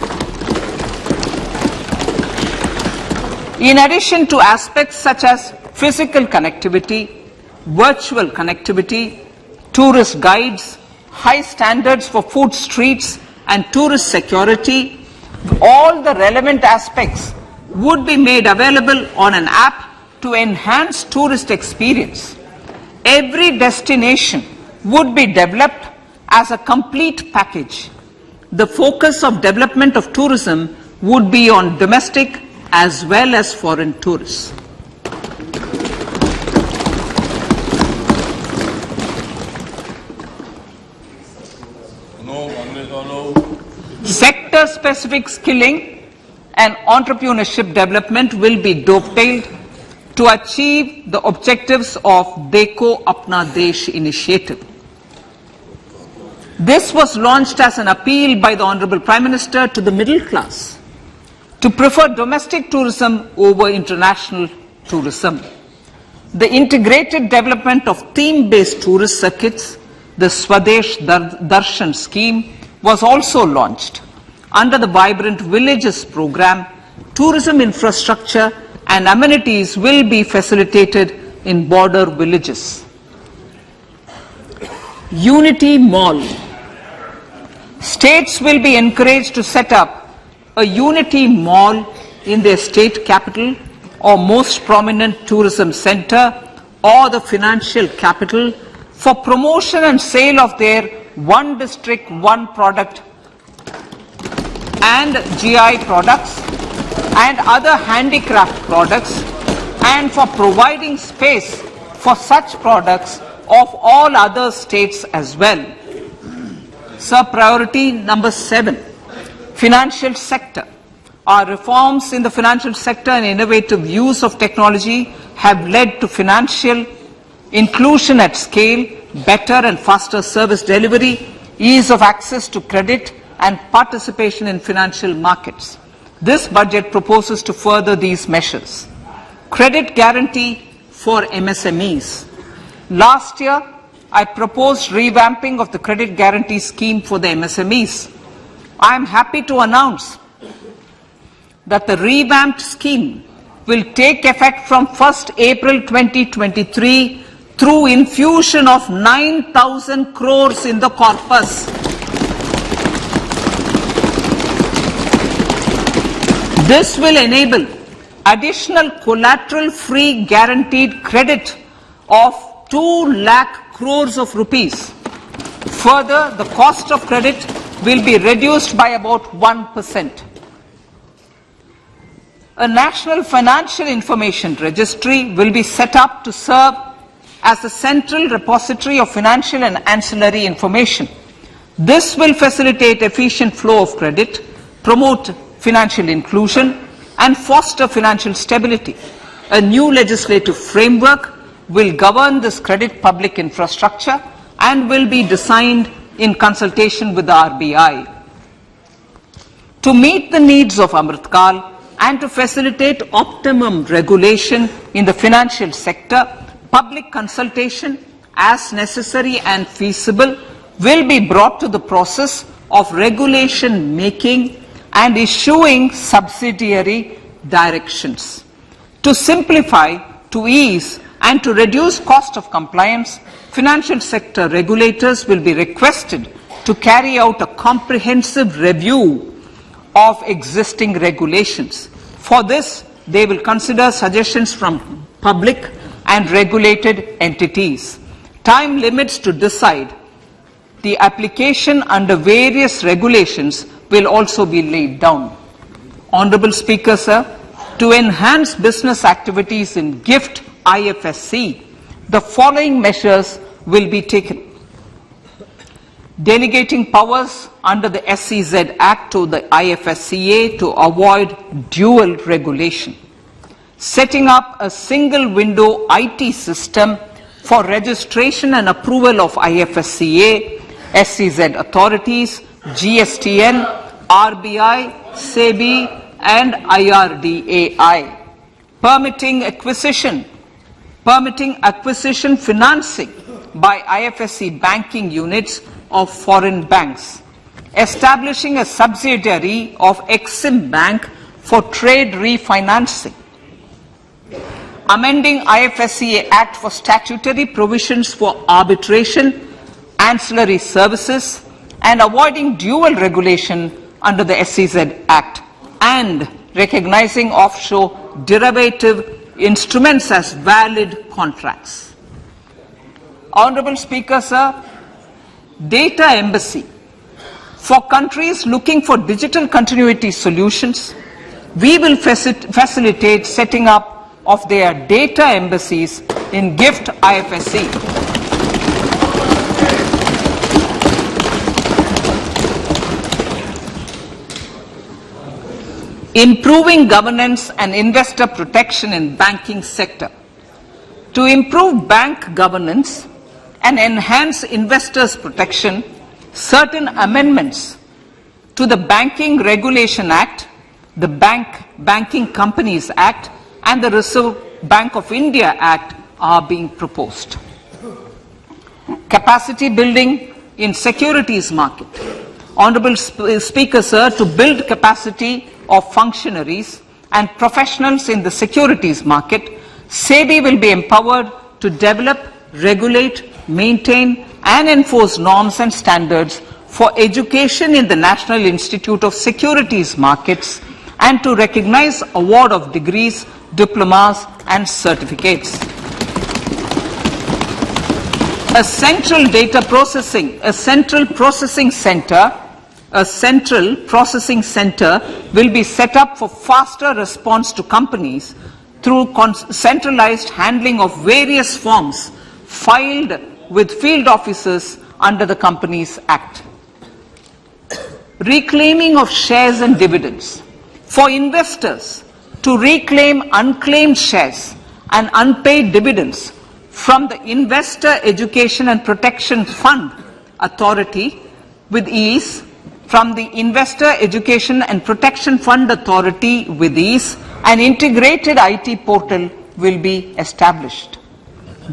to aspects such as physical connectivity, virtual connectivity, tourist guides, high standards for food streets, and tourist security, all the relevant aspects would be made available on an app to enhance tourist experience. Every destination would be developed as a complete package. The focus of development of tourism would be on domestic as well as foreign tourists. Sector-specific skilling and entrepreneurship development will be dovetailed to achieve the objectives of Dekho Apna Desh initiative. This was launched as an appeal by the Honorable Prime Minister to the middle class to prefer domestic tourism over international tourism. The integrated development of theme-based tourist circuits, the Swadesh Darshan scheme, was also launched. Under the Vibrant Villages program, tourism infrastructure and amenities will be facilitated in border villages. Unity Mall. States will be encouraged to set up a Unity Mall in their state capital or most prominent tourism center or the financial capital for promotion and sale of their one district, one product and GI products and other handicraft products, and for providing space for such products of all other states as well. Sir, priority number 7, financial sector. Our reforms in the financial sector and innovative use of technology have led to financial inclusion at scale, better and faster service delivery, ease of access to credit and participation in financial markets. This budget proposes to further these measures. Credit guarantee for MSMEs. Last year, I proposed revamping of the credit guarantee scheme for the MSMEs. I am happy to announce that the revamped scheme will take effect from 1st April 2023 through infusion of 9,000 crores in the corpus. This will enable additional collateral-free guaranteed credit of 2 lakh crores of rupees. Further, the cost of credit will be reduced by about 1%. A national financial information registry will be set up to serve as a central repository of financial and ancillary information. This will facilitate efficient flow of credit, promote financial inclusion, and foster financial stability. A new legislative framework will govern this credit public infrastructure and will be designed in consultation with the RBI. To meet the needs of Amritkal and to facilitate optimum regulation in the financial sector, public consultation, as necessary and feasible, will be brought to the process of regulation making and issuing subsidiary directions. To simplify, to ease, and to reduce cost of compliance, financial sector regulators will be requested to carry out a comprehensive review of existing regulations. For this, they will consider suggestions from public and regulated entities. Time limits to decide the application under various regulations will also be laid down. Honorable Speaker, sir, to enhance business activities in GIFT IFSC, the following measures will be taken. Delegating powers under the SEZ Act to the IFSCA to avoid dual regulation. Setting up a single window IT system for registration and approval of IFSCA, SEZ authorities, GSTN, RBI, SEBI, and IRDAI. Permitting acquisition financing by IFSC banking units of foreign banks. Establishing a subsidiary of Exim Bank for trade refinancing. Amending IFSCA Act for statutory provisions for arbitration, ancillary services, and avoiding dual regulation under the SEZ Act, and recognizing offshore derivative instruments as valid contracts. Honorable Speaker, sir, data embassy. For countries looking for digital continuity solutions, we will facilitate setting up of their data embassies in GIFT IFSC. Improving governance and investor protection in banking sector. To improve bank governance and enhance investors' protection, certain amendments to the Banking Regulation Act, the Banking Companies Act, and the Reserve Bank of India Act are being proposed. Capacity building in securities market. Honorable Speaker, sir, to build capacity of functionaries and professionals in the securities market, SEBI will be empowered to develop, regulate, maintain and enforce norms and standards for education in the National Institute of Securities Markets and to recognize award of degrees, diplomas and certificates. A central processing center will be set up for faster response to companies through centralized handling of various forms filed with field officers under the Companies Act. Reclaiming of shares and dividends. For investors to reclaim unclaimed shares and unpaid dividends from the Investor Education and Protection Fund Authority with ease, from the Investor Education and Protection Fund Authority with ease, an integrated IT portal will be established.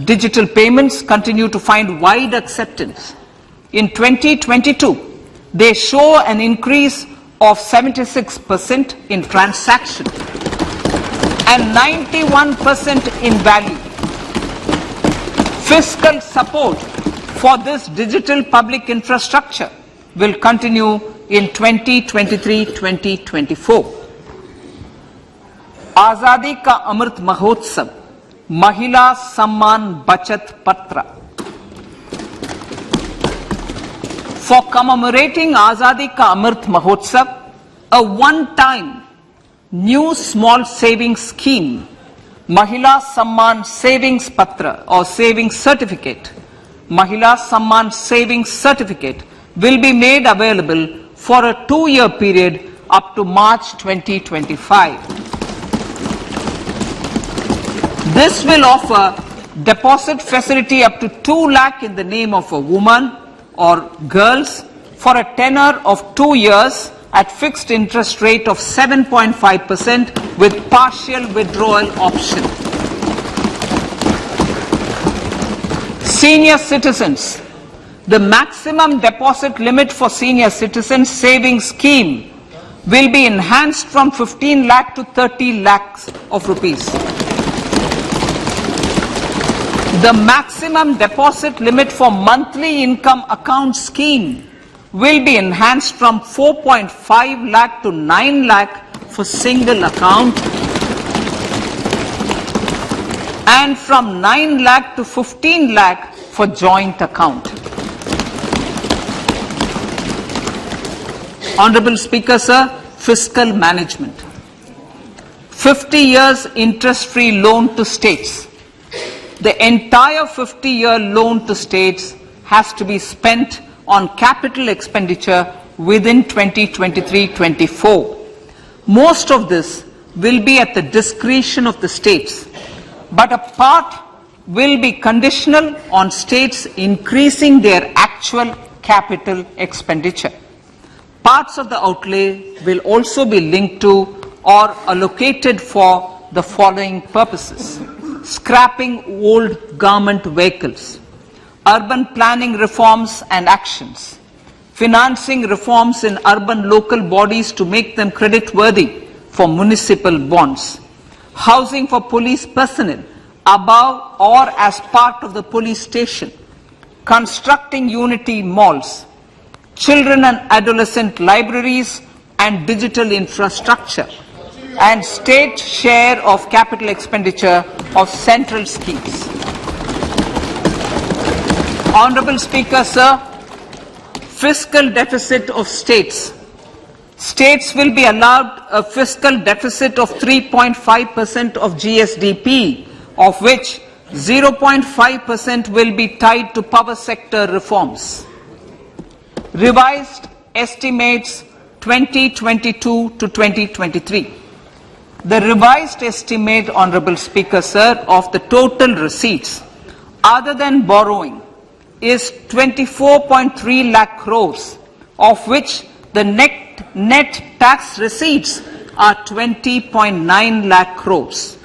Digital payments continue to find wide acceptance. In 2022, they show an increase of 76% in transaction and 91% in value. Fiscal support for this digital public infrastructure will continue in 2023-2024. Azadi Ka Amrit Mahotsav, Mahila Samman Bachat Patra. For commemorating Azadi Ka Amrit Mahotsav, a one-time new small savings scheme, Mahila Samman Savings Patra or Savings Certificate, Mahila Samman Savings Certificate will be made available for a 2-year period up to March 2025. This will offer deposit facility up to 2 lakh in the name of a woman or girls for a tenure of 2 years at fixed interest rate of 7.5% with partial withdrawal option. Senior citizens. The maximum deposit limit for senior citizens savings scheme will be enhanced from 15 lakh to 30 lakhs of rupees. The maximum deposit limit for monthly income account scheme will be enhanced from 4.5 lakh to 9 lakh for single account and from 9 lakh to 15 lakh for joint account. Honorable Speaker, sir, fiscal management. 50 years interest-free loan to states. The entire 50-year loan to states has to be spent on capital expenditure within 2023-24. Most of this will be at the discretion of the states, but a part will be conditional on states increasing their actual capital expenditure. Parts of the outlay will also be linked to or allocated for the following purposes: scrapping old government vehicles, urban planning reforms and actions, financing reforms in urban local bodies to make them credit-worthy for municipal bonds, housing for police personnel above or as part of the police station, constructing unity malls, children and adolescent libraries and digital infrastructure, and state share of capital expenditure of central schemes. Honorable Speaker, sir, fiscal deficit of states. States will be allowed a fiscal deficit of 3.5% of GSDP, of which 0.5% will be tied to power sector reforms. Revised estimates 2022 to 2023. The revised estimate, Honorable Speaker, sir, of the total receipts other than borrowing is 24.3 lakh crores, of which the net tax receipts are 20.9 lakh crores.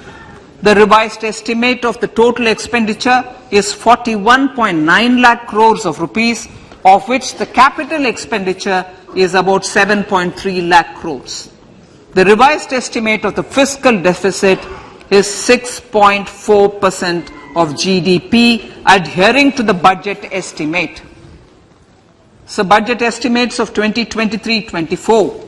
The revised estimate of the total expenditure is 41.9 lakh crores of rupees, of which the capital expenditure is about 7.3 lakh crores. The revised estimate of the fiscal deficit is 6.4% of GDP, adhering to the budget estimate. So budget estimates of 2023-24.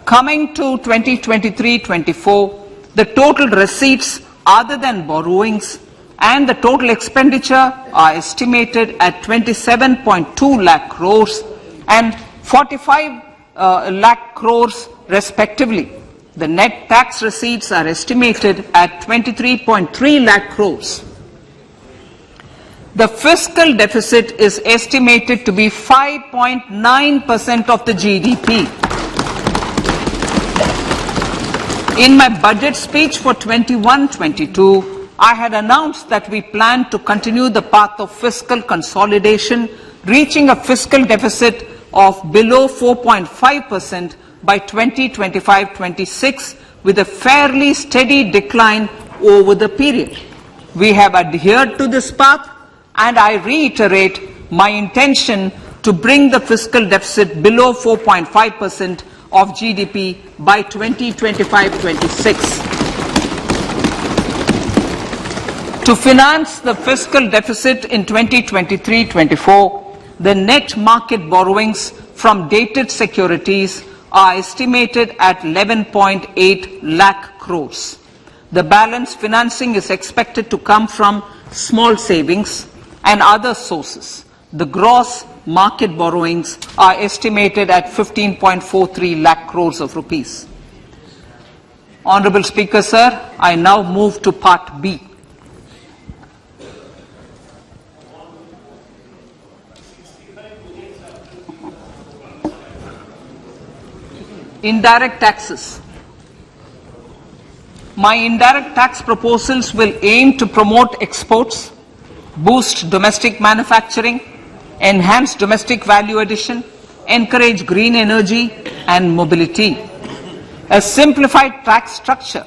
Coming to 2023-24, the total receipts other than borrowings and the total expenditure are estimated at 27.2 lakh crores and 45 lakh crores respectively. The net tax receipts are estimated at 23.3 lakh crores. The fiscal deficit is estimated to be 5.9% of the GDP. In my budget speech for 21-22, I had announced that we plan to continue the path of fiscal consolidation, reaching a fiscal deficit of below 4.5% by 2025-26, with a fairly steady decline over the period. We have adhered to this path, and I reiterate my intention to bring the fiscal deficit below 4.5% of GDP by 2025-26. To finance the fiscal deficit in 2023-24, the net market borrowings from dated securities are estimated at 11.8 lakh crores. The balance financing is expected to come from small savings and other sources. The gross market borrowings are estimated at 15.43 lakh crores of rupees. Honorable Speaker, sir, I now move to Part B. Indirect taxes. My indirect tax proposals will aim to promote exports, boost domestic manufacturing, enhance domestic value addition, encourage green energy and mobility. A simplified tax structure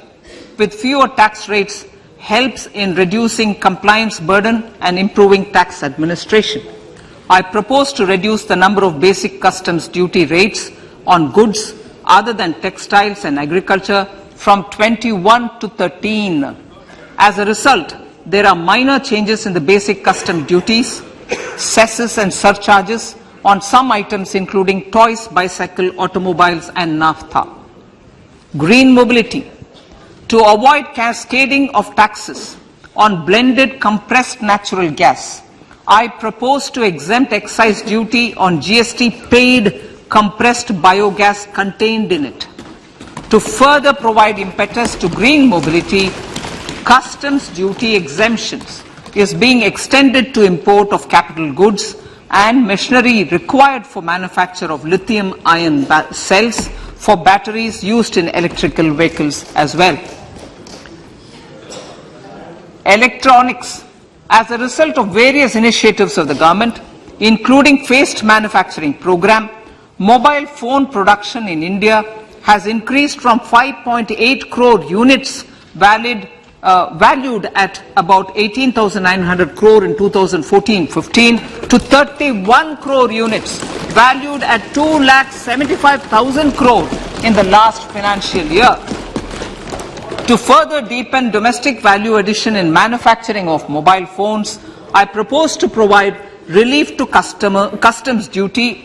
with fewer tax rates helps in reducing compliance burden and improving tax administration. I propose to reduce the number of basic customs duty rates on goods other than textiles and agriculture from 21 to 13. As a result, there are minor changes in the basic custom duties, cesses and surcharges on some items including toys, bicycle, automobiles and naphtha. Green mobility. To avoid cascading of taxes on blended compressed natural gas, I propose to exempt excise duty on GST paid compressed biogas contained in it. To further provide impetus to green mobility, customs duty exemptions is being extended to import of capital goods and machinery required for manufacture of lithium-ion cells for batteries used in electrical vehicles as well. Electronics. As a result of various initiatives of the government, including phased manufacturing program, mobile phone production in India has increased from 5.8 crore units valued at about 18,900 crore in 2014-15 to 31 crore units valued at 2,75,000 crore in the last financial year. To further deepen domestic value addition in manufacturing of mobile phones, I propose to provide relief to customs duty.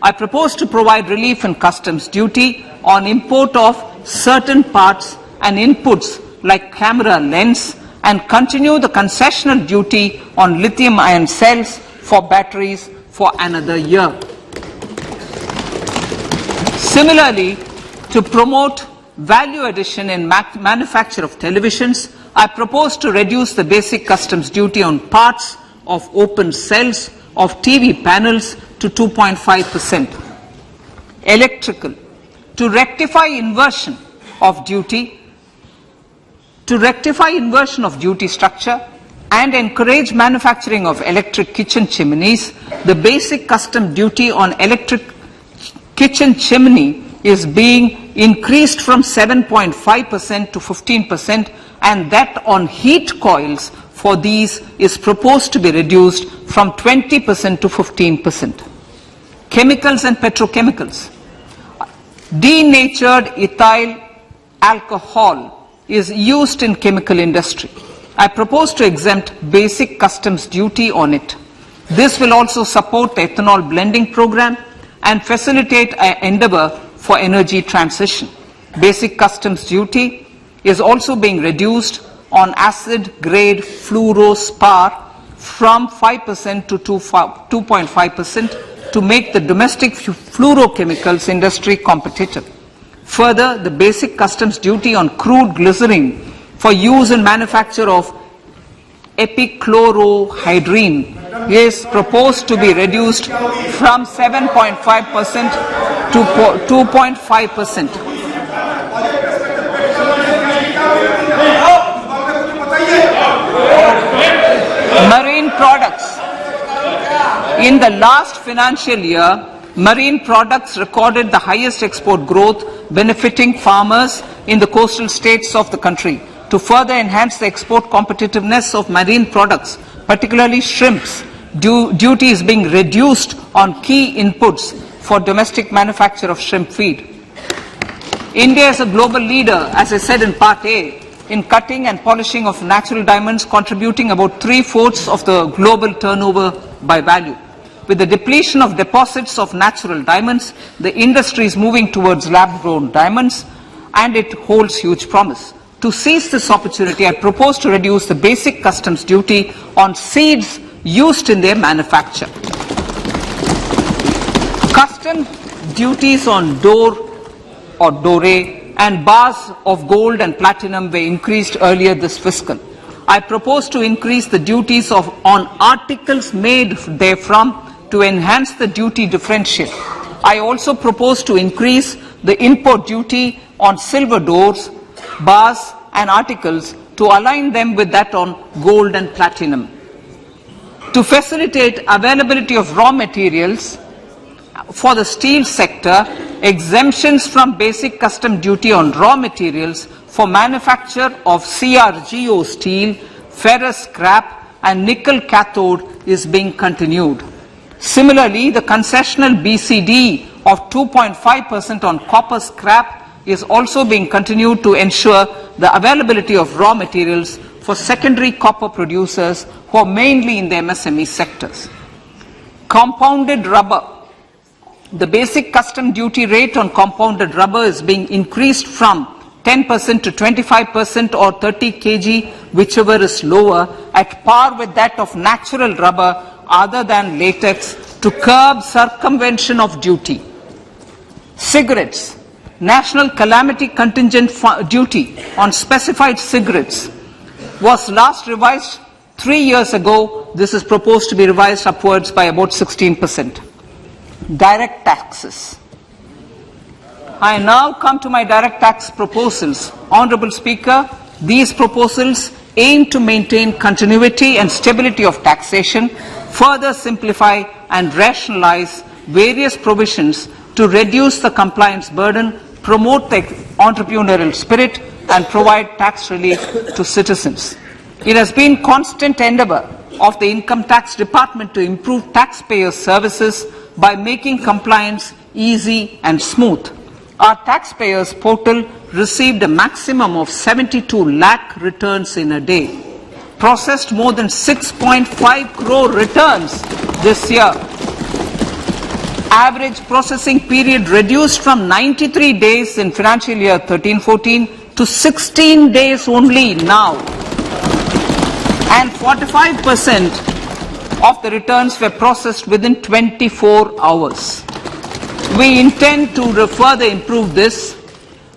I propose to provide relief in customs duty on import of certain parts and inputs like camera lens and continue the concessional duty on lithium-ion cells for batteries for another year. Similarly, to promote value addition in manufacture of televisions, I propose to reduce the basic customs duty on parts of open cells of TV panels to 2.5%. Electrical. To rectify inversion of duty structure and encourage manufacturing of electric kitchen chimneys, the basic custom duty on electric kitchen chimney is being increased from 7.5% to 15%, and that on heat coils for these is proposed to be reduced from 20% to 15%. Chemicals and petrochemicals. Denatured ethyl alcohol is used in chemical industry. I propose to exempt basic customs duty on it. This will also support the ethanol blending program and facilitate an endeavor for energy transition. Basic customs duty is also being reduced on acid-grade fluorospar from 5% to 2.5% to make the domestic fluorochemicals industry competitive. Further, the basic customs duty on crude glycerin for use in manufacture of epichlorohydrin is proposed to be reduced from 7.5% to 2.5%. Marine products. In the last financial year, marine products recorded the highest export growth, benefiting farmers in the coastal states of the country. To further enhance the export competitiveness of marine products, particularly shrimps, duty is being reduced on key inputs for domestic manufacture of shrimp feed. India is a global leader, as I said in Part A, in cutting and polishing of natural diamonds, contributing about 3/4 of the global turnover by value. With the depletion of deposits of natural diamonds, the industry is moving towards lab-grown diamonds, and it holds huge promise. To seize this opportunity, I propose to reduce the basic customs duty on seeds used in their manufacture. Custom duties on dore or doré and bars of gold and platinum were increased earlier this fiscal. I propose to increase the duties on articles made therefrom to enhance the duty differential. I also propose to increase the import duty on silver doors, bars and articles to align them with that on gold and platinum. To facilitate availability of raw materials for the steel sector, exemptions from basic custom duty on raw materials for manufacture of CRGO steel, ferrous scrap and nickel cathode is being continued. Similarly, the concessional BCD of 2.5% on copper scrap is also being continued to ensure the availability of raw materials for secondary copper producers who are mainly in the MSME sectors. Compounded rubber. The basic custom duty rate on compounded rubber is being increased from 10% to 25% or 30 kg, whichever is lower, at par with that of natural rubber other than latex, to curb circumvention of duty. Cigarettes. National calamity contingent duty on specified cigarettes was last revised 3 years ago. This is proposed to be revised upwards by about 16%. Direct taxes. I now come to my direct tax proposals. Honourable Speaker, these proposals aim to maintain continuity and stability of taxation, further simplify and rationalize various provisions to reduce the compliance burden, promote the entrepreneurial spirit and provide tax relief to citizens. It has been constant endeavour of the Income Tax Department to improve taxpayers' services by making compliance easy and smooth. Our taxpayers portal received a maximum of 72 lakh returns in a day, processed more than 6.5 crore returns this year. Average processing period reduced from 93 days in financial year 13-14 to 16 days only now. And 45% of the returns were processed within 24 hours. We intend to further improve this,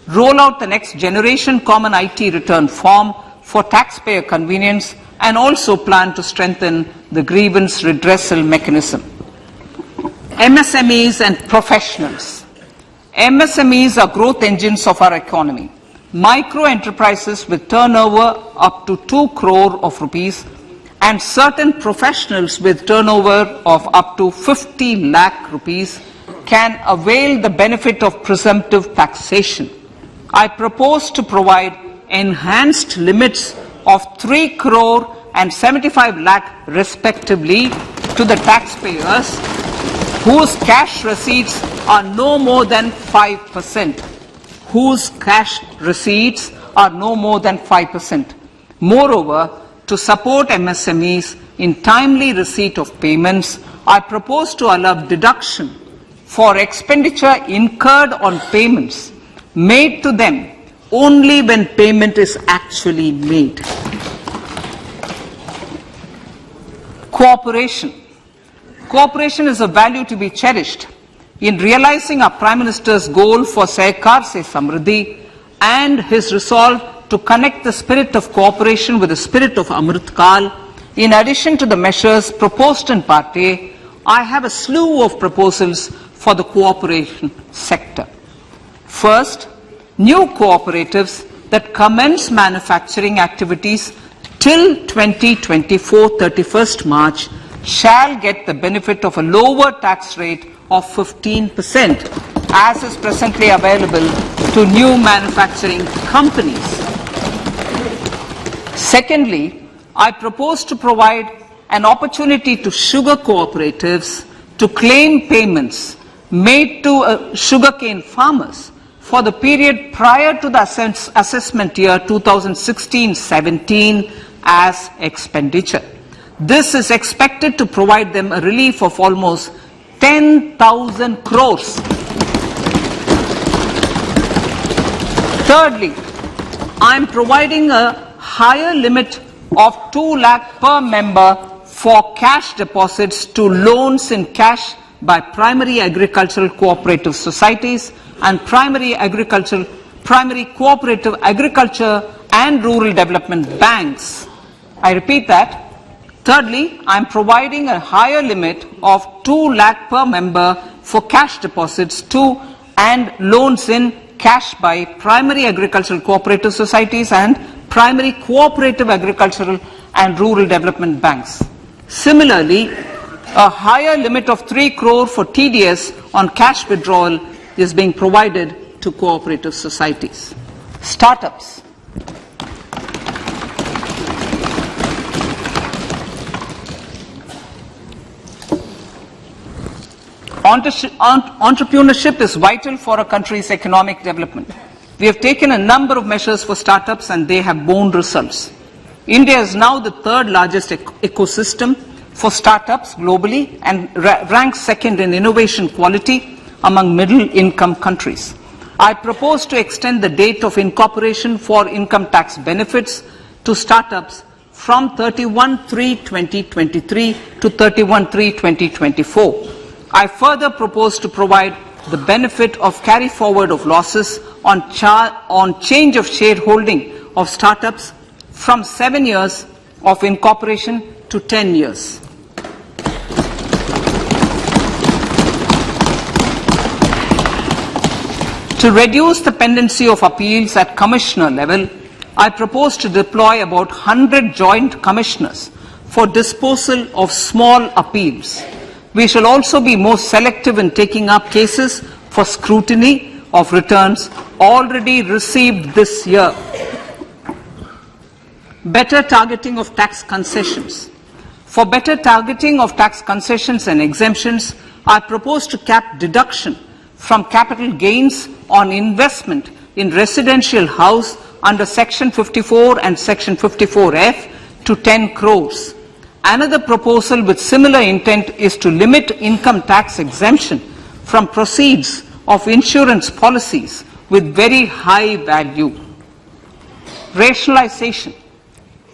roll out the next generation common IT return form for taxpayer convenience, and also plan to strengthen the grievance redressal mechanism. MSMEs and professionals. MSMEs are growth engines of our economy. Micro enterprises with turnover up to 2 crore of rupees and certain professionals with turnover of up to 50 lakh rupees can avail the benefit of presumptive taxation. I propose to provide enhanced limits of 3 crore and 75 lakh respectively to the taxpayers whose cash receipts are no more than 5%, whose cash receipts are no more than 5%. Moreover, to support MSMEs in timely receipt of payments, I propose to allow deduction for expenditure incurred on payments made to them only when payment is actually made. Cooperation. Cooperation is a value to be cherished. In realizing our Prime Minister's goal for Sehkar Se Samriddhi and his resolve to connect the spirit of cooperation with the spirit of Amrit Kal, in addition to the measures proposed in Part A, I have a slew of proposals for the cooperation sector. First, new cooperatives that commence manufacturing activities till 2024, 31st March, shall get the benefit of a lower tax rate of 15%, as is presently available to new manufacturing companies. Secondly, I propose to provide an opportunity to sugar cooperatives to claim payments made to sugarcane farmers for the period prior to the assessment year 2016-17 as expenditure. This is expected to provide them a relief of almost 10,000 crores. Thirdly, I am providing a higher limit of 2 lakh per member for cash deposits to loans in cash by primary agricultural cooperative societies and primary cooperative agriculture and rural development banks. I repeat that. Thirdly, I am providing a higher limit of 2 lakh per member for cash deposits to and loans in cash by primary agricultural cooperative societies and primary cooperative agricultural and rural development banks. Similarly, a higher limit of 3 crore for TDS on cash withdrawal is being provided to cooperative societies. Startups. Entrepreneurship is vital for a country's economic development. We have taken a number of measures for startups and they have borne results. India is now the third largest ecosystem for startups globally and ranks second in innovation quality among middle-income countries. I propose to extend the date of incorporation for income tax benefits to startups from 31/3/2023 to 31/3/2024. I further propose to provide the benefit of carry forward of losses on change of shareholding of startups from 7 years of incorporation to 10 years. To reduce the pendency of appeals at commissioner level, I propose to deploy about 100 joint commissioners for disposal of small appeals. We shall also be more selective in taking up cases for scrutiny of returns already received this year. Better targeting of tax concessions. For better targeting of tax concessions and exemptions, I propose to cap deduction from capital gains on investment in residential house under Section 54 and Section 54F to 10 crores. Another proposal with similar intent is to limit income tax exemption from proceeds of insurance policies with very high value. Rationalization.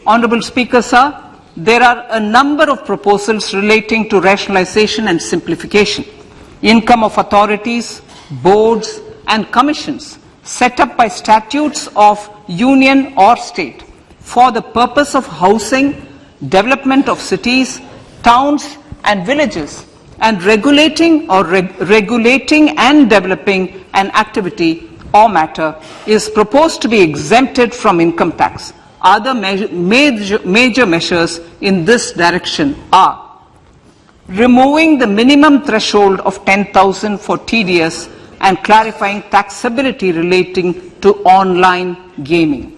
Honorable Speaker, sir, there are a number of proposals relating to rationalization and simplification. Income of authorities, boards and commissions set up by statutes of union or state for the purpose of housing, development of cities, towns and villages, and regulating and developing an activity or matter is proposed to be exempted from income tax. Other major measures in this direction are removing the minimum threshold of 10,000 for TDS and clarifying taxability relating to online gaming,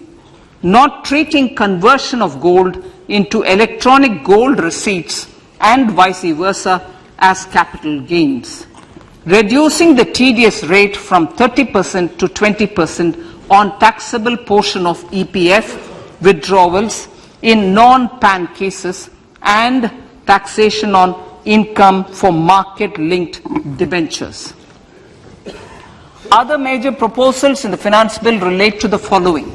not treating conversion of gold into electronic gold receipts and vice versa as capital gains, reducing the TDS rate from 30% to 20% on taxable portion of EPF withdrawals in non-PAN cases and taxation on income for market-linked debentures. Other major proposals in the finance bill relate to the following: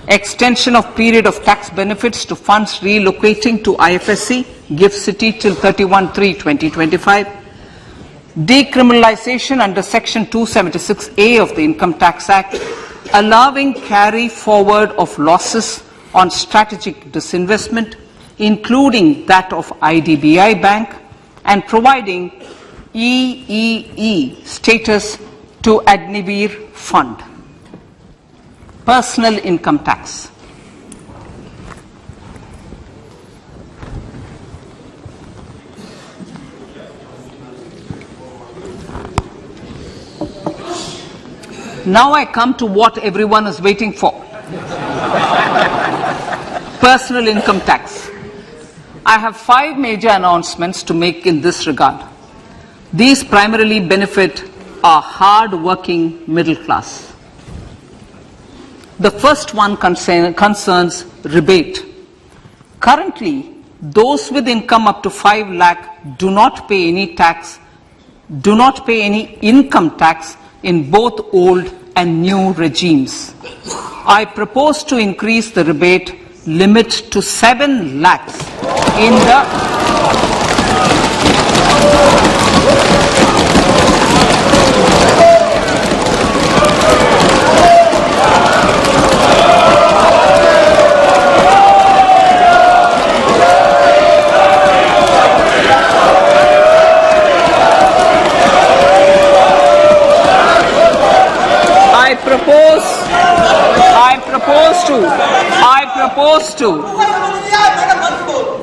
extension of period of tax benefits to funds relocating to IFSC, GIFT City till 31/3/2025, decriminalization under Section 276A of the Income Tax Act, allowing carry forward of losses on strategic disinvestment, including that of IDBI Bank, and providing EEE status to Agnivir Fund. Personal income tax. Now I come to what everyone is waiting for. Personal income tax. I have 5 major announcements to make in this regard. These primarily benefit our hard-working middle class. The first one concerns rebate. Currently, those with income up to 5 lakh do not pay any income tax in both old and new regimes. I propose to increase the rebate limit to 7 lakhs in the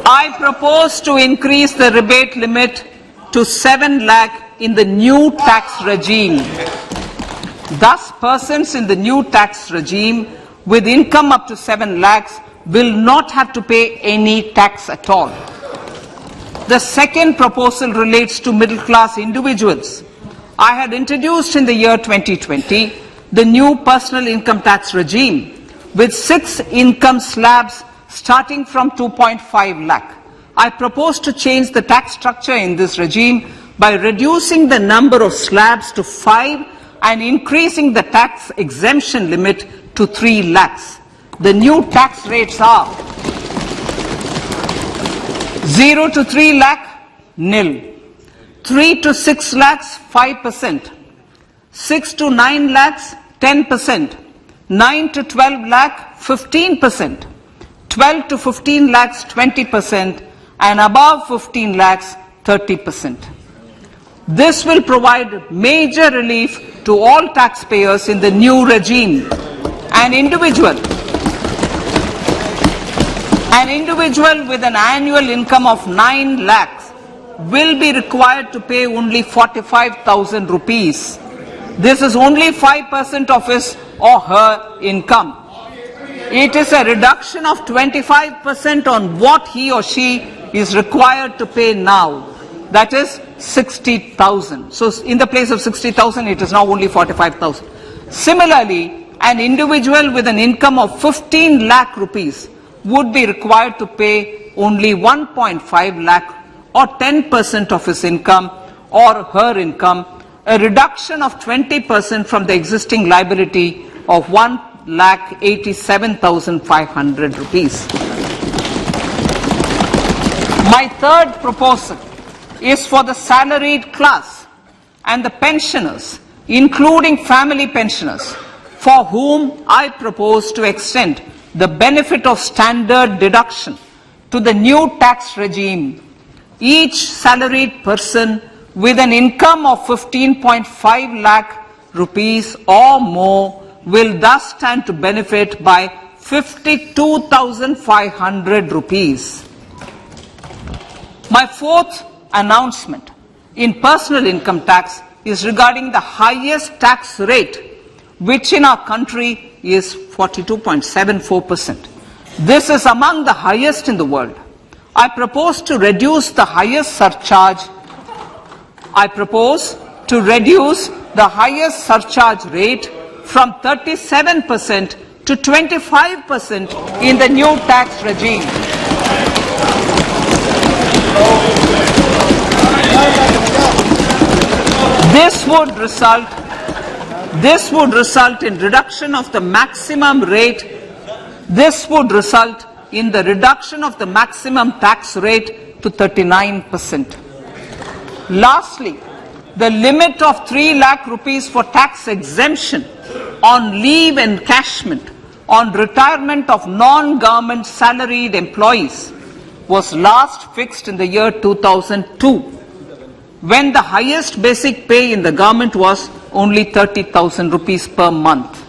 I propose to increase the rebate limit to 7 lakh in the new tax regime. Thus, persons in the new tax regime with income up to 7 lakhs will not have to pay any tax at all. The second proposal relates to middle class individuals. I had introduced in the year 2020 the new personal income tax regime with 6 income slabs starting from 2.5 lakh. I propose to change the tax structure in this regime by reducing the number of slabs to 5 and increasing the tax exemption limit to 3 lakhs. The new tax rates are 0 to 3 lakh, nil. 3 to 6 lakhs, 5%. 6 to 9 lakhs, 10%. 9 to 12 lakh, 15%. 12 to 15 lakhs, 20%. And above 15 lakhs, 30%. This will provide major relief to all taxpayers in the new regime. An individual with an annual income of 9 lakhs will be required to pay only 45,000 rupees. This is only 5% of his or her income. It is a reduction of 25% on what he or she is required to pay now. That is 60,000. So in the place of 60,000, it is now only 45,000. Similarly, an individual with an income of 15 lakh rupees would be required to pay only 1.5 lakh or 10% of his income or her income, a reduction of 20% from the existing liability of 1,87,500 rupees. My third proposal is for the salaried class and the pensioners, including family pensioners, for whom I propose to extend the benefit of standard deduction to the new tax regime. Each salaried person with an income of 15.5 lakh rupees or more will thus stand to benefit by 52,500 rupees. My fourth announcement in personal income tax is regarding the highest tax rate, which in our country is 42.74%. This is among the highest in the world. I propose to reduce the highest surcharge. I propose to to reduce the highest surcharge rate from 37% to 25% in the new tax regime. This would result in reduction of the maximum rate. This would result in the reduction of the maximum tax rate to 39%. Lastly, the limit of 3 lakh rupees for tax exemption on leave encashment on retirement of non-government salaried employees was last fixed in the year 2002, when the highest basic pay in the government was only 30,000 rupees per month.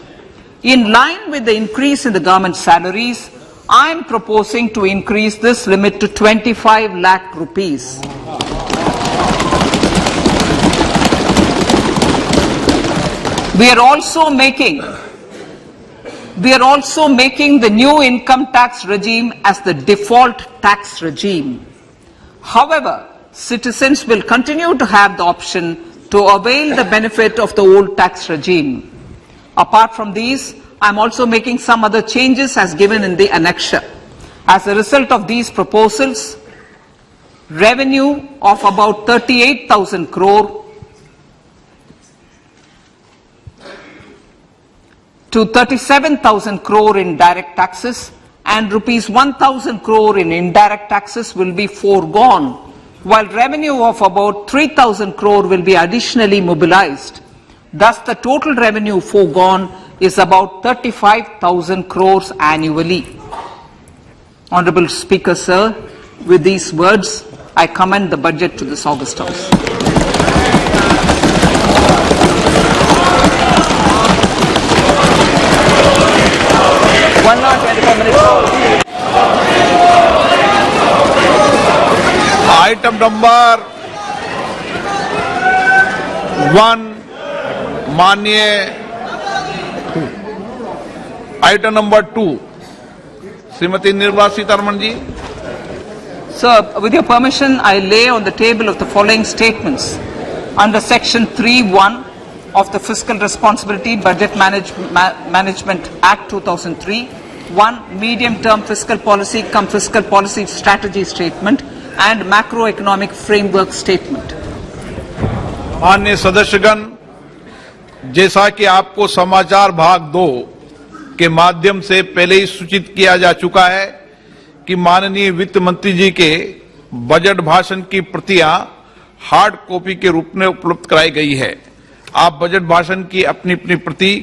In line with the increase in the government salaries, I am proposing to increase this limit to 25 lakh rupees. We are also making the new income tax regime as the default tax regime. However, citizens will continue to have the option to avail the benefit of the old tax regime. Apart from these, I am also making some other changes as given in the annexure. As a result of these proposals, revenue of about 38,000 crore to 37,000 crore in direct taxes and rupees 1,000 crore in indirect taxes will be foregone, while revenue of about 3,000 crore will be additionally mobilized. Thus, the total revenue foregone is about 35,000 crores annually. Honorable Speaker, sir, with these words, I commend the budget to this August House. Item number 1 माननीय item number 2 Shrimati Nirmala Sitharaman ji. Sir, with your permission, I lay on the table of the following statements under Section 3(1) of the Fiscal Responsibility Budget Management Act 2003, 1. Medium-term fiscal policy cum fiscal policy strategy statement and macroeconomic framework statement. माननीय सदस्यगण, जैसा कि आपको समाचार भाग 2 के माध्यम से पहले ही सूचित किया जा चुका है कि माननीय वित्त मंत्री जी के बजट भाषण की प्रतियां हार्ड कॉपी के रूप में उपलब्ध कराई गई है. आप बजट भाषण की अपनी अपनी प्रति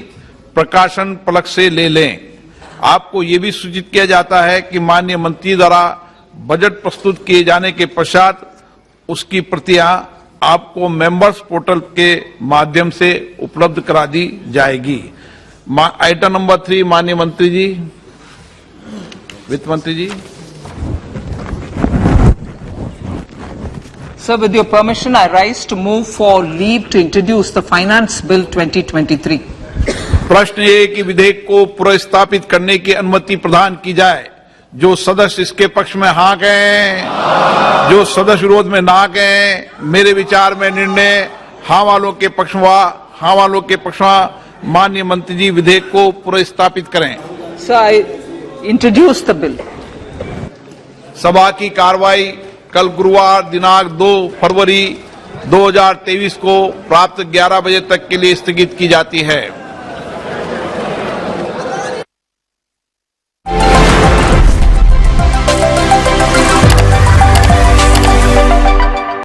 प्रकाशन पलक से ले लें. आपको ये भी सूचित किया जाता है कि माननीय मंत्री द्वारा बजट प्रस्तुत किए जाने के पश्चात उसकी प्रतियां आपको मेंबर्स पोर्टल के माध्यम से उपलब्ध करा दी जाएगी. आइटम नंबर 3 माननीय मंत्री जी, वित्त मंत्री जी. Sir, with your permission, I rise to move for leave to introduce the Finance Bill 2023. प्रश्न ये कि विधेयक को पुनर्स्थापित करने की अनुमति प्रदान की जाए. जो सदस्य इसके पक्ष में हाँ कहें, जो सदस्य विरोध में ना कहें. मेरे विचार में निर्णय हाँ वालों के पक्ष में. माननीय मंत्री जी विधेयक को पुनर्स्थापित करें. Sir, I introduce the bill. सभा की कार्रवाई कल गुरुवार दिनांक 2 फरवरी 2023 को प्राप्त 11 बजे तक के लिए स्थगित की जाती है.